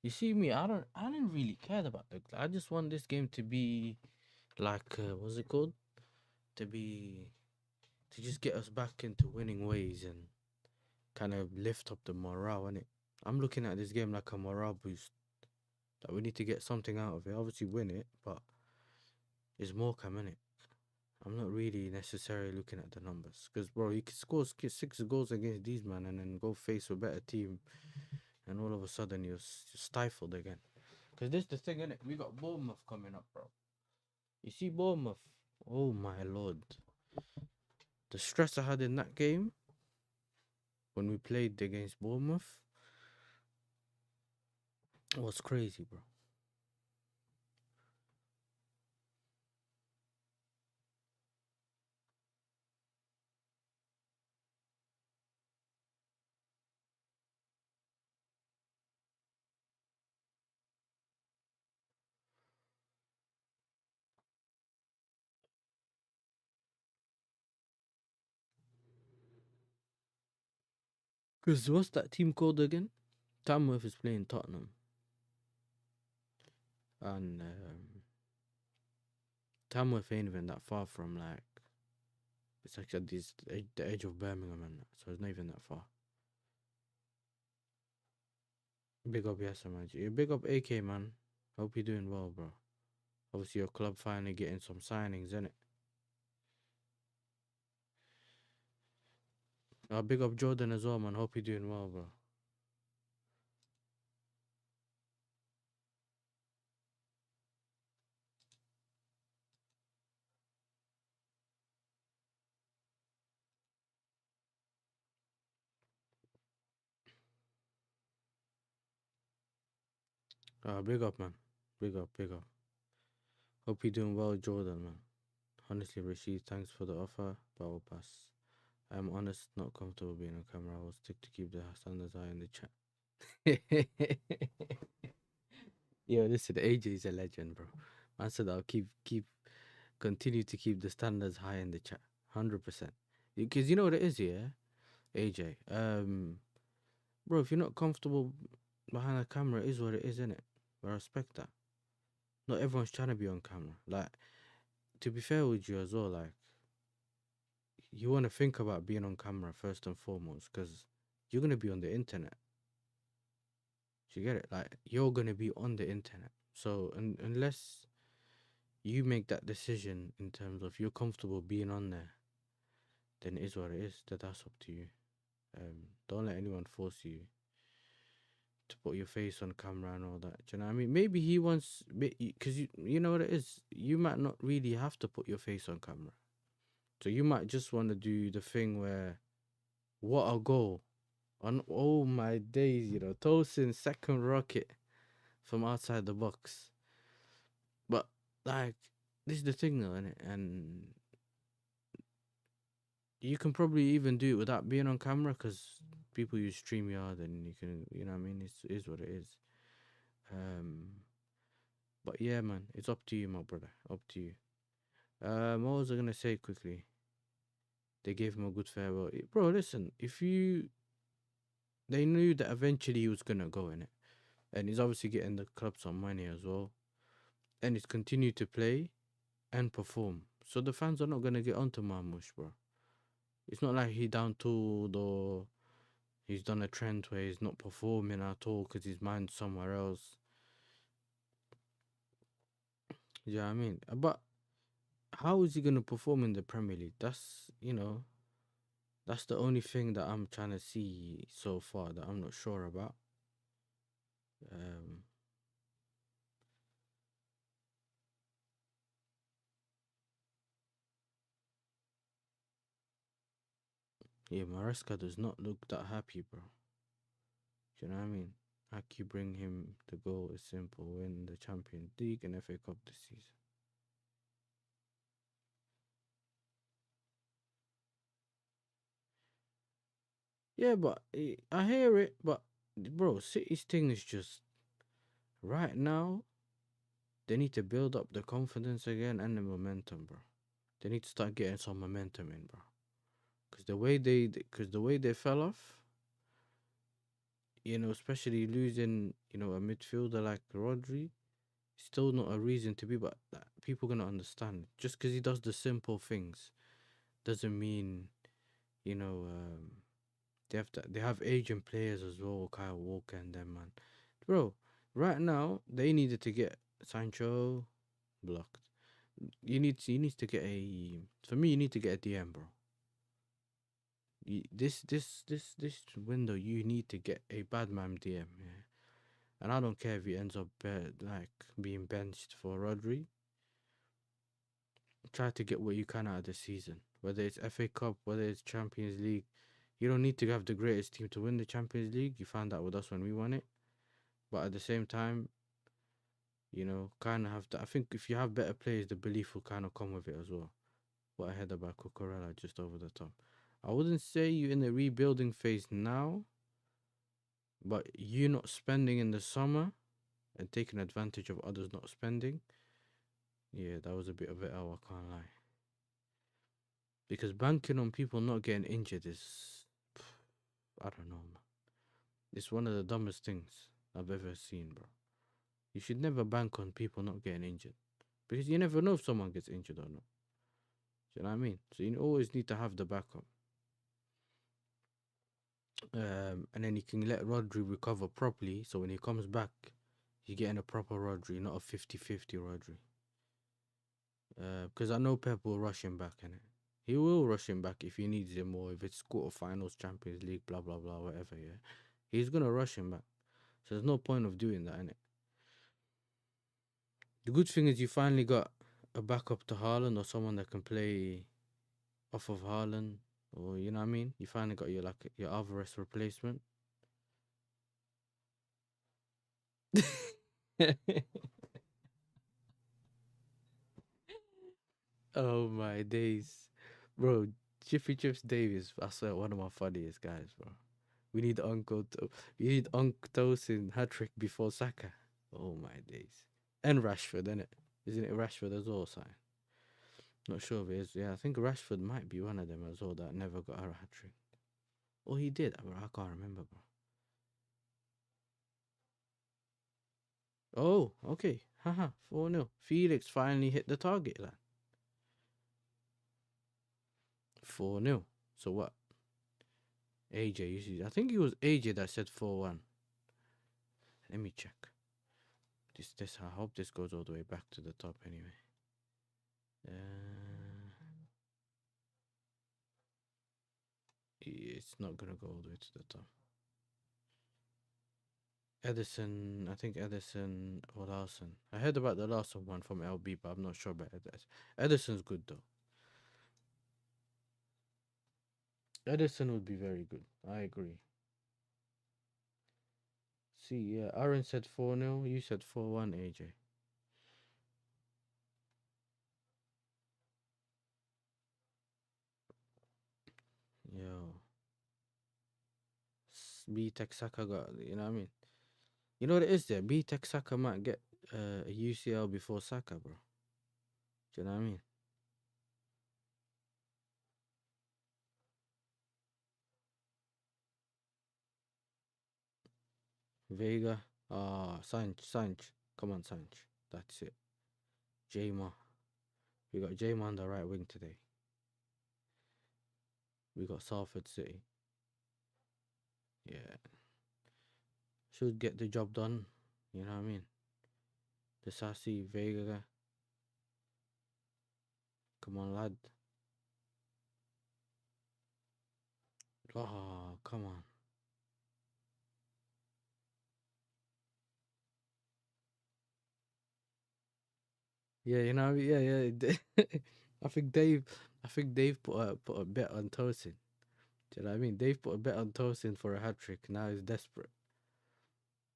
You see me, I didn't really care about I just want this game to be like what's it called? To just get us back into winning ways and kind of lift up the morale, innit? I'm looking at this game like a morale boost. That we need to get something out of it. Obviously win it, but it's Morecambe, innit? I'm not really necessarily looking at the numbers. Because, bro, you can score 6 goals against these, man, and then go face a better team. And all of a sudden, you're stifled again. Because this the thing, innit? We got Bournemouth coming up, bro. You see Bournemouth? Oh, my Lord. The stress I had in that game when we played against Bournemouth was crazy, bro. Because what's that team called again? Tamworth is playing Tottenham. And Tamworth ain't even that far from, like, it's like at the edge of Birmingham and that, so it's not even that far. Big up man. Big up AK, man. Hope you're doing well, bro. Obviously, your club finally getting some signings, innit? Big up Jordan as well, man. Hope you're doing well, bro. Big up, man. Big up, big up. Hope you're doing well, Jordan, man. Honestly, Rashid, thanks for the offer, but I'll pass. I'm honest, not comfortable being on camera. I will stick to keep the standards high in the chat. Yo, listen, AJ's a legend, bro. Man said I'll continue to keep the standards high in the chat. 100%. Because you know what it is, yeah? AJ. Bro, if you're not comfortable behind a camera, it is what it is, innit? I respect that. Not everyone's trying to be on camera. Like, to be fair with you as well, like, you want to think about being on camera first and foremost, because you're going to be on the internet. Do you get it? Like, you're going to be on the internet. So, unless you make that decision in terms of you're comfortable being on there, then it is what it is. That's up to you. Don't let anyone force you to put your face on camera and all that. Do you know what I mean? Maybe he wants, because you know what it is. You might not really have to put your face on camera. So you might just want to do the thing where, what a goal on all my days, you know, Tosin's second rocket from outside the box. But like, this is the thing though, innit? And you can probably even do it without being on camera because people use StreamYard and you can, you know what I mean? It is what it is. But yeah, man, it's up to you, my brother. Up to you. What was I gonna say quickly? They gave him a good farewell. Bro, listen, they knew that eventually he was gonna go in it. And he's obviously getting the club some money as well. And he's continued to play and perform. So the fans are not gonna get onto Marmoush, bro. It's not like he down tooled or he's done a trend where he's not performing at all because his mind's somewhere else. Yeah, you know I mean? But how is he gonna perform in the Premier League? That's, that's the only thing that I'm trying to see so far that I'm not sure about. Yeah, Maresca does not look that happy, bro. Do you know what I mean? Aki bring him the goal is simple: win the Champions League and FA Cup this season. Yeah, but I hear it, but bro, City's thing is just right now. They need to build up the confidence again and the momentum, bro. They need to start getting some momentum in, bro. Because the way they fell off, especially losing, a midfielder like Rodri, still not a reason to be. But people gonna understand. Just because he does the simple things, doesn't mean, you know, they have aging players as well, Kyle Walker and them, man. Bro, right now they needed to get Sancho blocked. You need to get a for me. You need to get a DM, bro. This window, you need to get a bad man DM, yeah. And I don't care if he ends up like being benched for Rodri. Try to get what you can out of the season, whether it's FA Cup, whether it's Champions League. You don't need to have the greatest team to win the Champions League. You found out with us when we won it. But at the same time, kind of have to. I think if you have better players, the belief will kind of come with it as well. What I heard about Cucurella just over the top. I wouldn't say you're in the rebuilding phase now, but you not spending in the summer and taking advantage of others not spending, yeah, that was a bit of an L, I can't lie. Because banking on people not getting injured is, I don't know, man. It's one of the dumbest things I've ever seen, bro. You should never bank on people not getting injured because you never know if someone gets injured or not. Do you know what I mean? So you always need to have the backup. And then you can let Rodri recover properly. So when he comes back, you're getting a proper Rodri, not a 50-50 Rodri. Because I know Pep will rush him back, innit? He will rush him back if he needs him, or if it's quarterfinals, Champions League, blah blah blah, whatever. Yeah, he's gonna rush him back. So there's no point of doing that, innit? The good thing is you finally got a backup to Haaland or someone that can play off of Haaland, or you know what I mean. You finally got your Alvarez replacement. Oh my days, bro! Chippy Chips Davies, I swear, one of my funniest guys, bro. We need we need Uncle Tosin hat trick before Saka. Oh my days. And Rashford, isn't it Rashford as well, sign? Not sure if it is. Yeah, I think Rashford might be one of them as well that never got a hat trick. Oh, he did. Bro, I can't remember, bro. Oh, okay. Haha, 4-0. Felix finally hit the target, lad. 4-0. So what? AJ, you see, I think it was AJ that said 4-1. Let me check. I hope this goes all the way back to the top anyway. It's not gonna go all the way to the top. Edison, I think Edison or Larson. I heard about the Larson one from LB, but I'm not sure about Edison. Edison's good though. Edison would be very good. I agree. See, yeah, Aaron said 4-0. You said 4-1, AJ. Yo. B-Tech Saka got, you know what I mean? You know what it is there? B-Tech Saka might get a UCL before Saka, bro. Do you know what I mean? Vega. Sanch. Come on, Sanch. That's it. Jama. We got Jama on the right wing today. We got Salford City. Yeah. Should get the job done. You know what I mean? The Sassy Vega. Come on, lad. Oh, come on. Yeah, you know, yeah. I think Dave, put a bet on Tosin. Do you know what I mean? Dave put a bet on Tosin for a hat trick. Now he's desperate.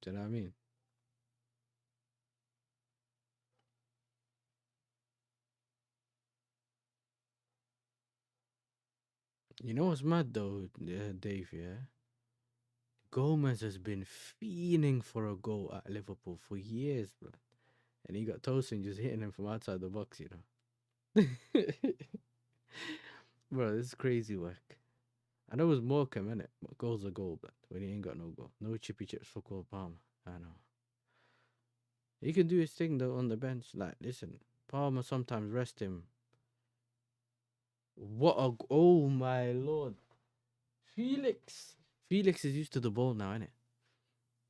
Do you know what I mean? You know what's mad though, Dave? Yeah, Gomez has been fiending for a goal at Liverpool for years, bro. And he got Tosin just hitting him from outside the box, you know. Bro, this is crazy work. I know it's Morecambe, innit? But goal's a goal, but when he ain't got no goal. No chippy chips for Cole Palmer. I know. He can do his thing though on the bench. Like, listen, Palmer sometimes rest him. Oh my lord. Felix. Felix is used to the ball now, innit?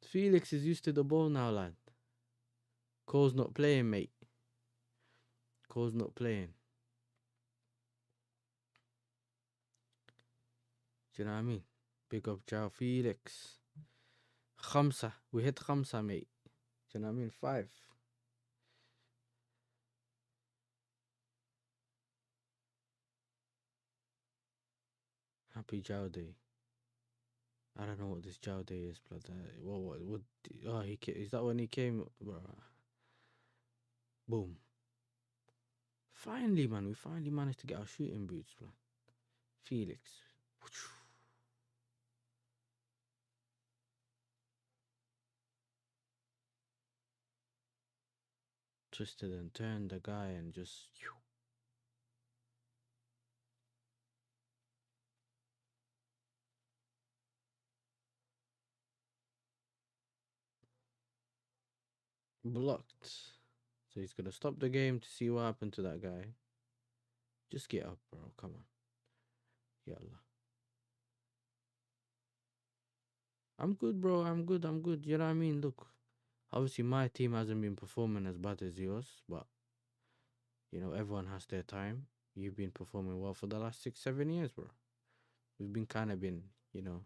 Felix is used to the ball now, lad. Cole's not playing, mate. Cole's not playing. Do you know what I mean? Big up Joao Felix. Khamsa. We hit Khamsa, mate. Do you know what I mean? 5. Happy Jow Day. I don't know what this Jow Day is, blood. What? Oh, is that when he came? Boom. Finally, man. We finally managed to get our shooting boots, blood. Felix. Twisted and turned the guy and just. Blocked. So he's gonna stop the game to see what happened to that guy. Just get up, bro. Come on. Yallah. I'm good, bro. I'm good. I'm good. You know what I mean? Look, obviously my team hasn't been performing as bad as yours, but you know, everyone has their time. You've been performing well for the last 6, 7 years, bro. We've been kind of been, you know,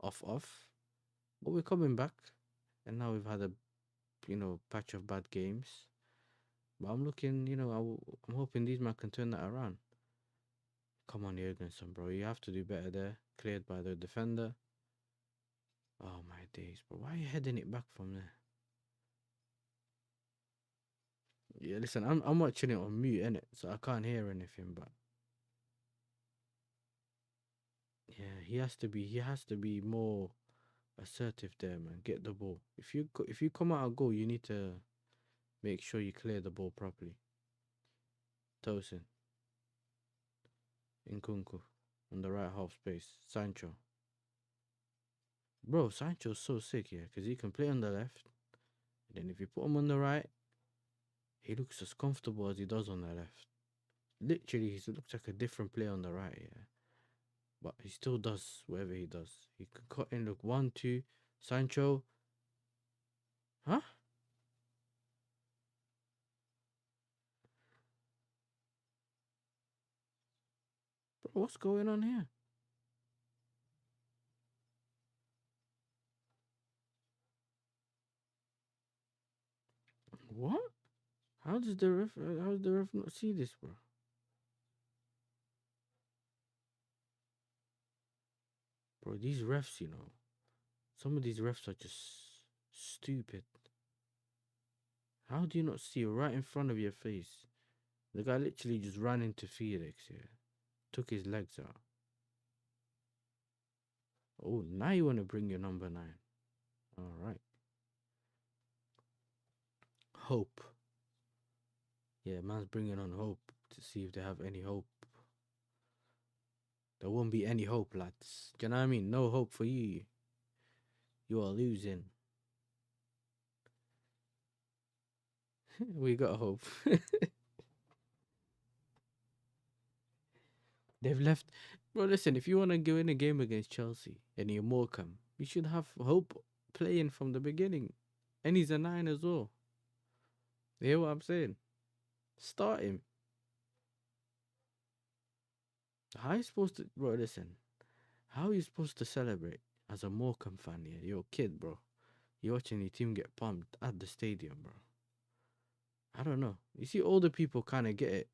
off, but we're coming back. And now we've had a, you know, patch of bad games. But I'm looking, you know, I'm hoping these man can turn that around. Come on, Jurgensen, bro. You have to do better there. Cleared by the defender. Oh my days, bro. Why are you heading it back from there? Yeah, listen, I'm watching it on mute, innit? So I can't hear anything, but yeah, he has to be more assertive there, man. Get the ball. If you come out a goal, you need to make sure you clear the ball properly. Tosin, Nkunku, on the right half space. Sancho. Bro, Sancho's so sick here because he can play on the left. And then if you put him on the right, he looks as comfortable as he does on the left. Literally, he looks like a different player on the right, yeah. But he still does whatever he does. He can cut in, look, 1, 2, Sancho. Huh? Bro, what's going on here? What? How does the ref not see this, bro? Bro, these refs, you know, some of these refs are just stupid. How do you not see right in front of your face? The guy literally just ran into Felix here. Took his legs out. Oh, now you want to bring your number 9. All right. Hope. Yeah, man's bringing on hope to see if they have any hope. There won't be any hope, lads. Do you know what I mean? No hope for you. You are losing. We got hope. They've left. Bro, listen, if you want to go in a game against Chelsea and you're Morecambe, you should have hope playing from the beginning. And he's a 9 as well. You hear what I'm saying? Start him. How are you supposed to. Bro, listen. How are you supposed to celebrate as a Morecambe fan? Yeah, you're a kid, bro. You're watching your team get pumped at the stadium, bro. I don't know. You see, older people kind of get it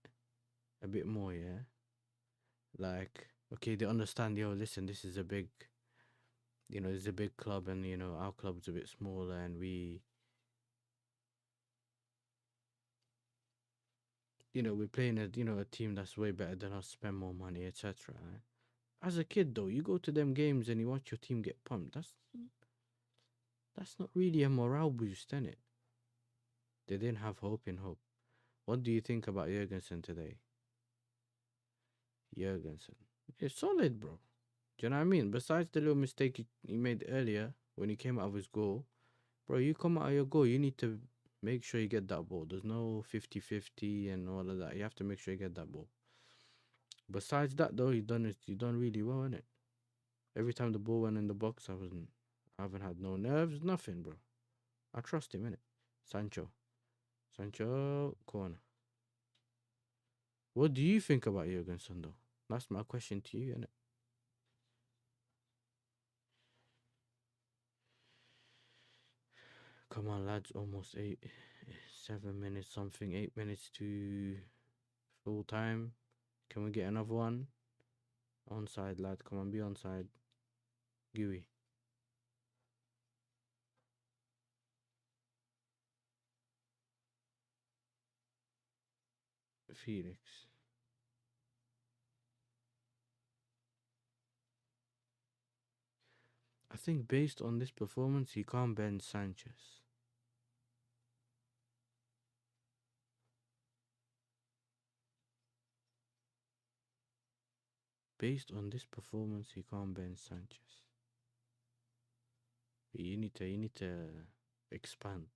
a bit more, yeah? Like, okay, they understand, yo, listen, this is a big, you know, it's a big club and, you know, our club's a bit smaller and we, you know, we're playing a, you know, a team that's way better than us, spend more money, etc. As a kid, though, you go to them games and you watch your team get pumped. That's not really a morale boost, is it? They didn't have hope in hope. What do you think about Jurgensen today? Jurgensen. It's solid, bro. Do you know what I mean? Besides the little mistake he made earlier when he came out of his goal, bro, you come out of your goal, you need to make sure you get that ball. There's no 50-50 and all of that. You have to make sure you get that ball. Besides that, though, you done really well, innit? Every time the ball went in the box, I haven't had no nerves, nothing, bro. I trust him, innit? Sancho, corner. What do you think about Jurgensen, though? That's my question to you, innit? Come on, lads. Almost 7 minutes something. 8 minutes to full time. Can we get another one? Onside, lad. Come on, be onside. Gooey. Felix. I think based on this performance, he can't bench Sanchez. Based on this performance, he can't bench Sanchez. You need to expand.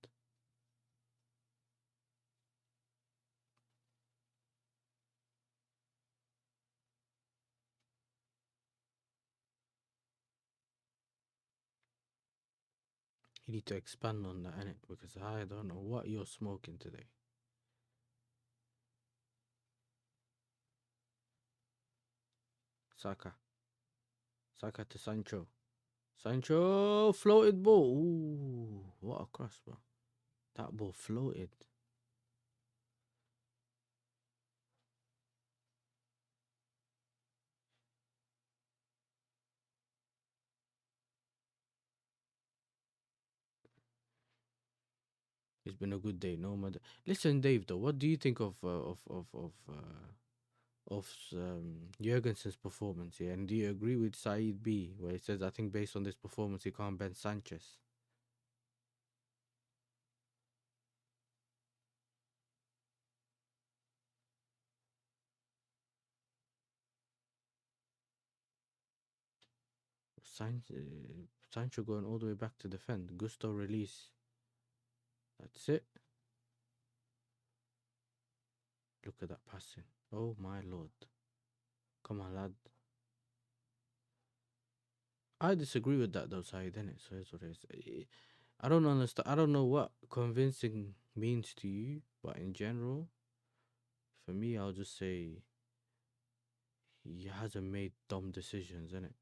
You need to expand on that, innit? Because I don't know what you're smoking today. Saka. Saka to Sancho. Sancho floated ball. Ooh, what a cross, bro. That ball floated. It's been a good day, no matter. Listen, Dave. Though, what do you think of Jurgensen's performance? Yeah, and do you agree with Saeed B, where he says, "I think based on this performance, he can't bench Sanchez." Sancho going all the way back to defend. Gusto release. That's it. Look at that passing. Oh my lord. Come on, lad. I disagree with that though, Saeed, innit? So it's what it is. I don't understand. I don't know what convincing means to you, but in general, for me, I'll just say he hasn't made dumb decisions, innit?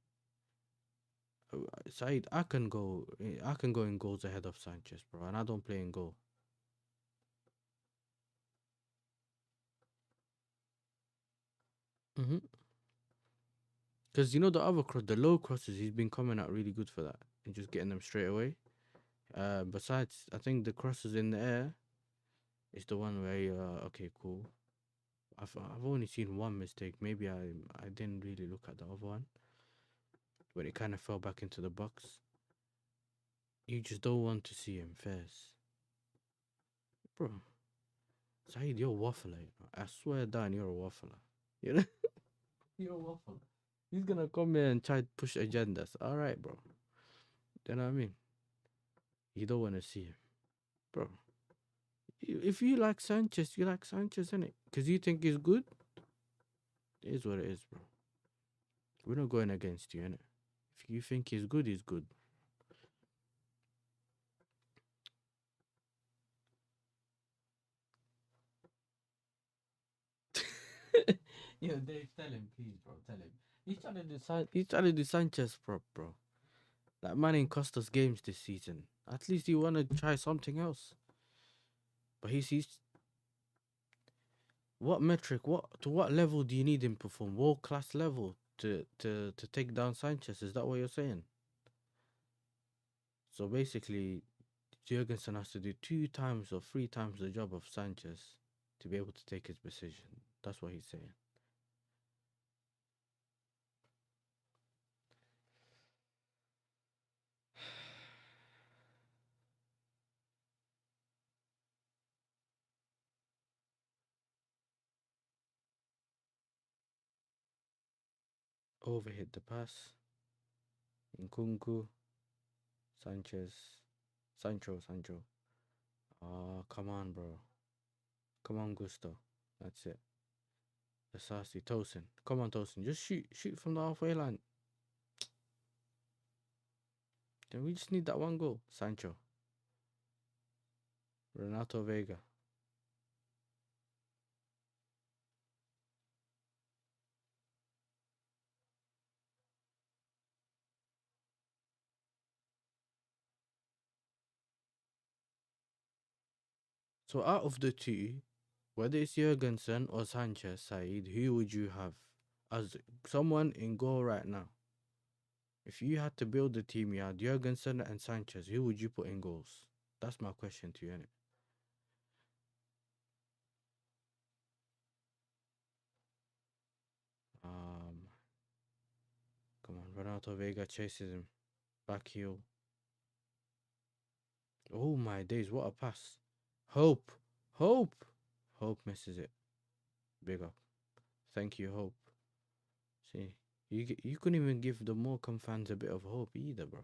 Saeed, I can go in goals ahead of Sanchez, bro, and I don't play in goal. Because you know the other cross, the low crosses, he's been coming out really good for that and just getting them straight away. Besides, I think the crosses in the air is the one where okay, cool. I've only seen one mistake. Maybe I didn't really look at the other one when it kind of fell back into the box. You just don't want to see him first, bro. Saeed, you're a waffler. You know? I swear down, you're a waffler. You know, you're a waffler. He's gonna come here and try to push agendas. All right, bro. You know what I mean? You don't want to see him, bro. If you like Sanchez, you like Sanchez, innit? Because you think he's good. It is what it is, bro. We're not going against you, innit? If you think he's good, he's good. Yo, Dave, tell him, please, bro. Tell him. He's trying to do Sanchez prop, bro. That man ain't cost us games this season. At least you want to try something else. But he's what metric? What level do you need him perform? World class level to take down Sanchez? Is that what you're saying? So basically, Jurgensen has to do 2 times or 3 times the job of Sanchez to be able to take his position. That's what he's saying. Overhit the pass. Nkunku, Sanchez, Sancho. Oh, come on, bro. Come on, Gusto. That's it. The sassy Tosin. Come on, Tosin. Just shoot from the halfway line. Then we just need that one goal. Sancho, Renato Vega. So out of the two, whether it's Jurgensen or Sanchez, Said, who would you have as someone in goal right now? If you had to build a team, you had Jurgensen and Sanchez. Who would you put in goals? That's my question to you, innit? Um, Come on, Renato Vega chases him. Back heel. Oh my days, what a pass. Hope. Hope. Hope misses it. Big up. Thank you, Hope. See, you couldn't even give the Morecambe fans a bit of hope either, bro.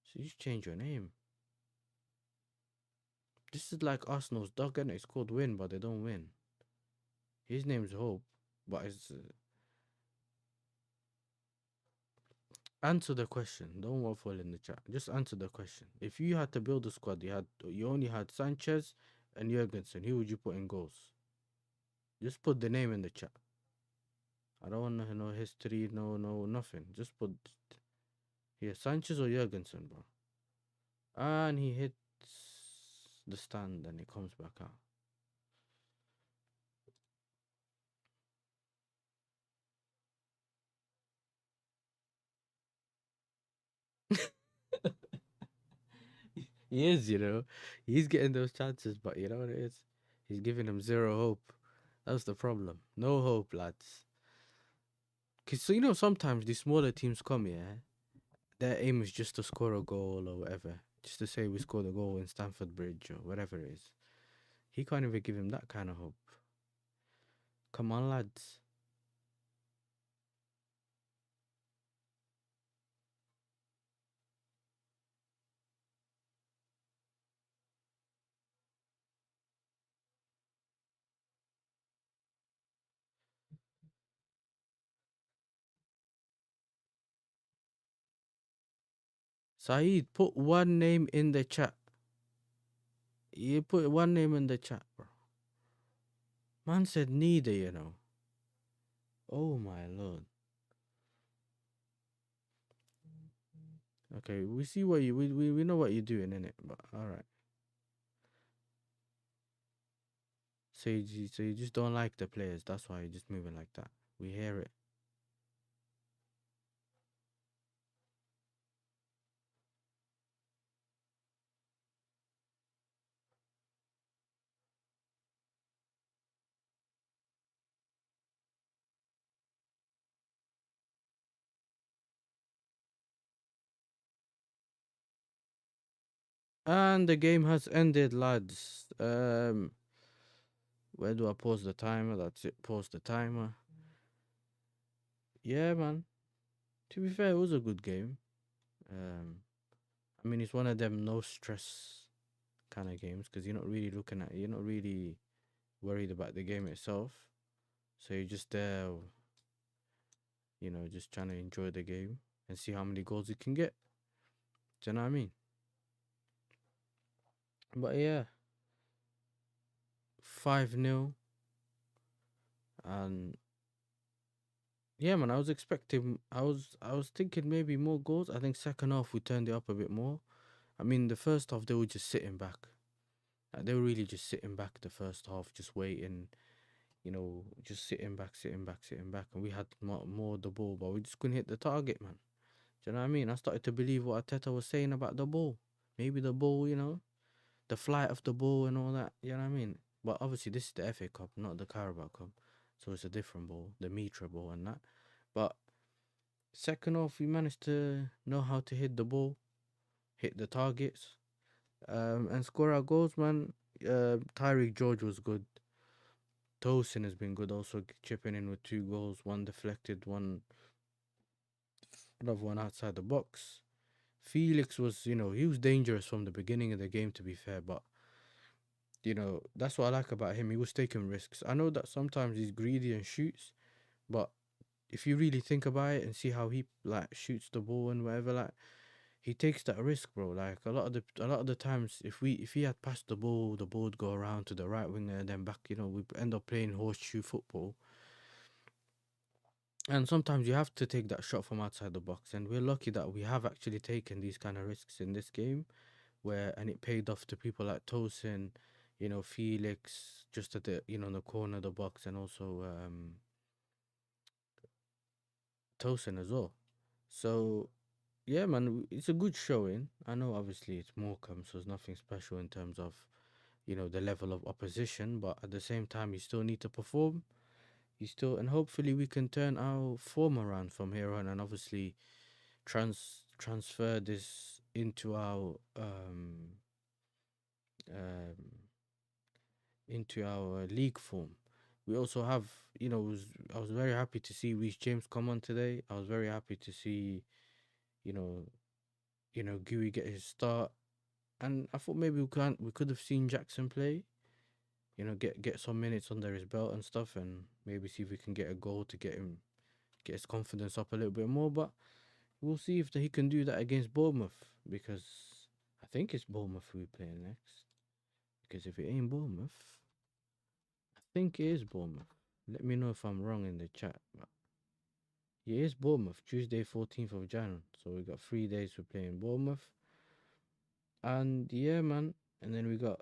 So you should change your name. This is like Arsenal's dog, and it's called Win, but they don't win. His name's Hope, but it's answer the question. Don't waffle in the chat. Just answer the question. If you had to build a squad, you only had Sanchez and Jurgensen. Who would you put in goals? Just put the name in the chat. I don't want to know history, no, nothing. Just put here Sanchez or Jurgensen, bro. And he hits the stand and it comes back out. He is, he's getting those chances, but you know what it is? He's giving them zero hope. That's the problem. No hope, lads. Cause so sometimes these smaller teams come, yeah. Their aim is just to score a goal or whatever, just to say we scored a goal in Stamford Bridge or whatever it is. He can't even give him that kind of hope. Come on, lads. Saeed, put one name in the chat. You put one name in the chat, bro. Man said neither. Oh my lord. Okay, we see what we know what you're doing in it, but all right. So you just don't like the players. That's why you're just moving like that. We hear it. And the game has ended, lads. Where do I pause the timer? That's it. Pause the timer. Yeah, man. To be fair, it was a good game. Um, I mean, it's one of them no stress kind of games because you're not really worried about the game itself. So you're just there, just trying to enjoy the game and see how many goals you can get. Do you know what I mean? But yeah, 5-0. And yeah, man, I was thinking maybe more goals. I think second half we turned it up a bit more. I mean, the first half they were just sitting back. Like, they were really just sitting back the first half, just waiting. Just sitting back, sitting back, sitting back, and we had more the ball, but we just couldn't hit the target, man. Do you know what I mean? I started to believe what Arteta was saying about the ball. Maybe the ball, the flight of the ball and all that. You know what I mean? But obviously, this is the FA Cup, not the Carabao Cup, so it's a different ball, the Mitra ball and that. But second off, we managed to know how to hit the ball, hit the targets, and score our goals, man. Tyreek George was good. Tosin has been good, also chipping in with 2 goals, one deflected, another one outside the box. Felix was, he was dangerous from the beginning of the game, to be fair, but that's what I like about him. He was taking risks. I know that sometimes he's greedy and shoots, but if you really think about it and see how he like shoots the ball and whatever, like he takes that risk, bro. Like a lot of the times, if he had passed the ball would go around to the right winger and then back. We end up playing horseshoe football. And sometimes you have to take that shot from outside the box, and we're lucky that we have actually taken these kind of risks in this game, and it paid off to people like Tosin, Felix, just at the in the corner of the box, and also Tosin as well. So yeah, man, it's a good showing. I know obviously it's Morecambe, so it's nothing special in terms of the level of opposition, but at the same time you still need to perform. And hopefully we can turn our form around from here on, and obviously transfer this um into our league form. We also have, I was very happy to see Reece James come on today. I was very happy to see, you know, Gooey get his start, and I thought maybe we could have seen Jackson play. Get some minutes under his belt and stuff, and maybe see if we can get a goal to get his confidence up a little bit more. But we'll see if he can do that against Bournemouth, because I think it's Bournemouth we play next. Because if it ain't Bournemouth, I think it is Bournemouth. Let me know if I'm wrong in the chat. But yeah, it's Bournemouth, Tuesday 14th of January. So we got 3 days for playing Bournemouth. And yeah, man. And then we got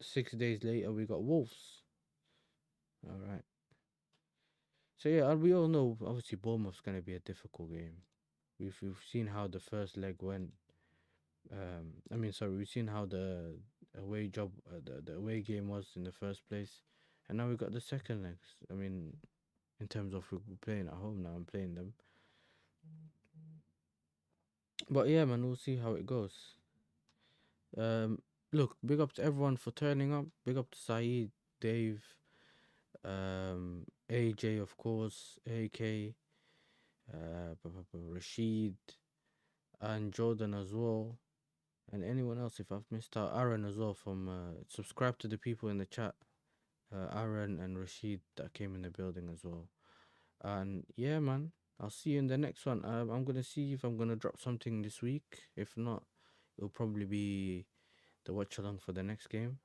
6 days later, we got Wolves. All right. So yeah, and we all know obviously Bournemouth's gonna be a difficult game. We've seen how the first leg went. We've seen how the the away game was in the first place, and now we got the second legs. I mean, in terms of we're playing at home now, I'm playing them. But yeah, man, we'll see how it goes. Look, big up to everyone for turning up. Big up to Saeed, Dave, AJ, of course, AK, Rashid, and Jordan as well, and anyone else if I've missed out. Aaron as well from subscribe to the people in the chat. Aaron and Rashid that came in the building as well. And yeah, man, I'll see you in the next one. I'm gonna see if I'm gonna drop something this week. If not, it'll probably be the watch along for the next game.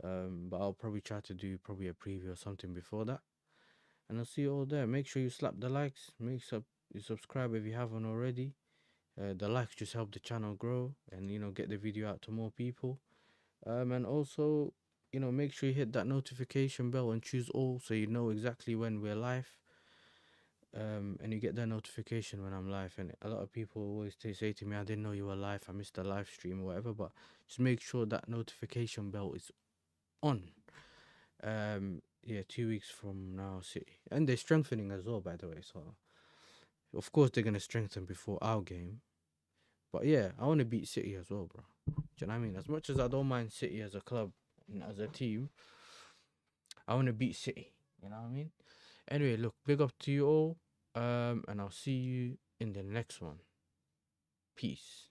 But I'll probably try to do probably a preview or something before that. And I'll see you all there. Make sure you slap the likes. Make sure you subscribe if you haven't already. The likes just help the channel grow and get the video out to more people. And also, make sure you hit that notification bell and choose all so you know exactly when we're live. And you get that notification when I'm live. And a lot of people always say to me, I didn't know you were live, I missed the live stream or whatever. But just make sure that notification bell is on. Yeah, 2 weeks from now, City. And they're strengthening as well, by the way. So, of course, they're going to strengthen before our game. But yeah, I want to beat City as well, bro. Do you know what I mean? As much as I don't mind City as a club and as a team, I want to beat City. You know what I mean? Anyway, look, big up to you all. And I'll see you in the next one. Peace.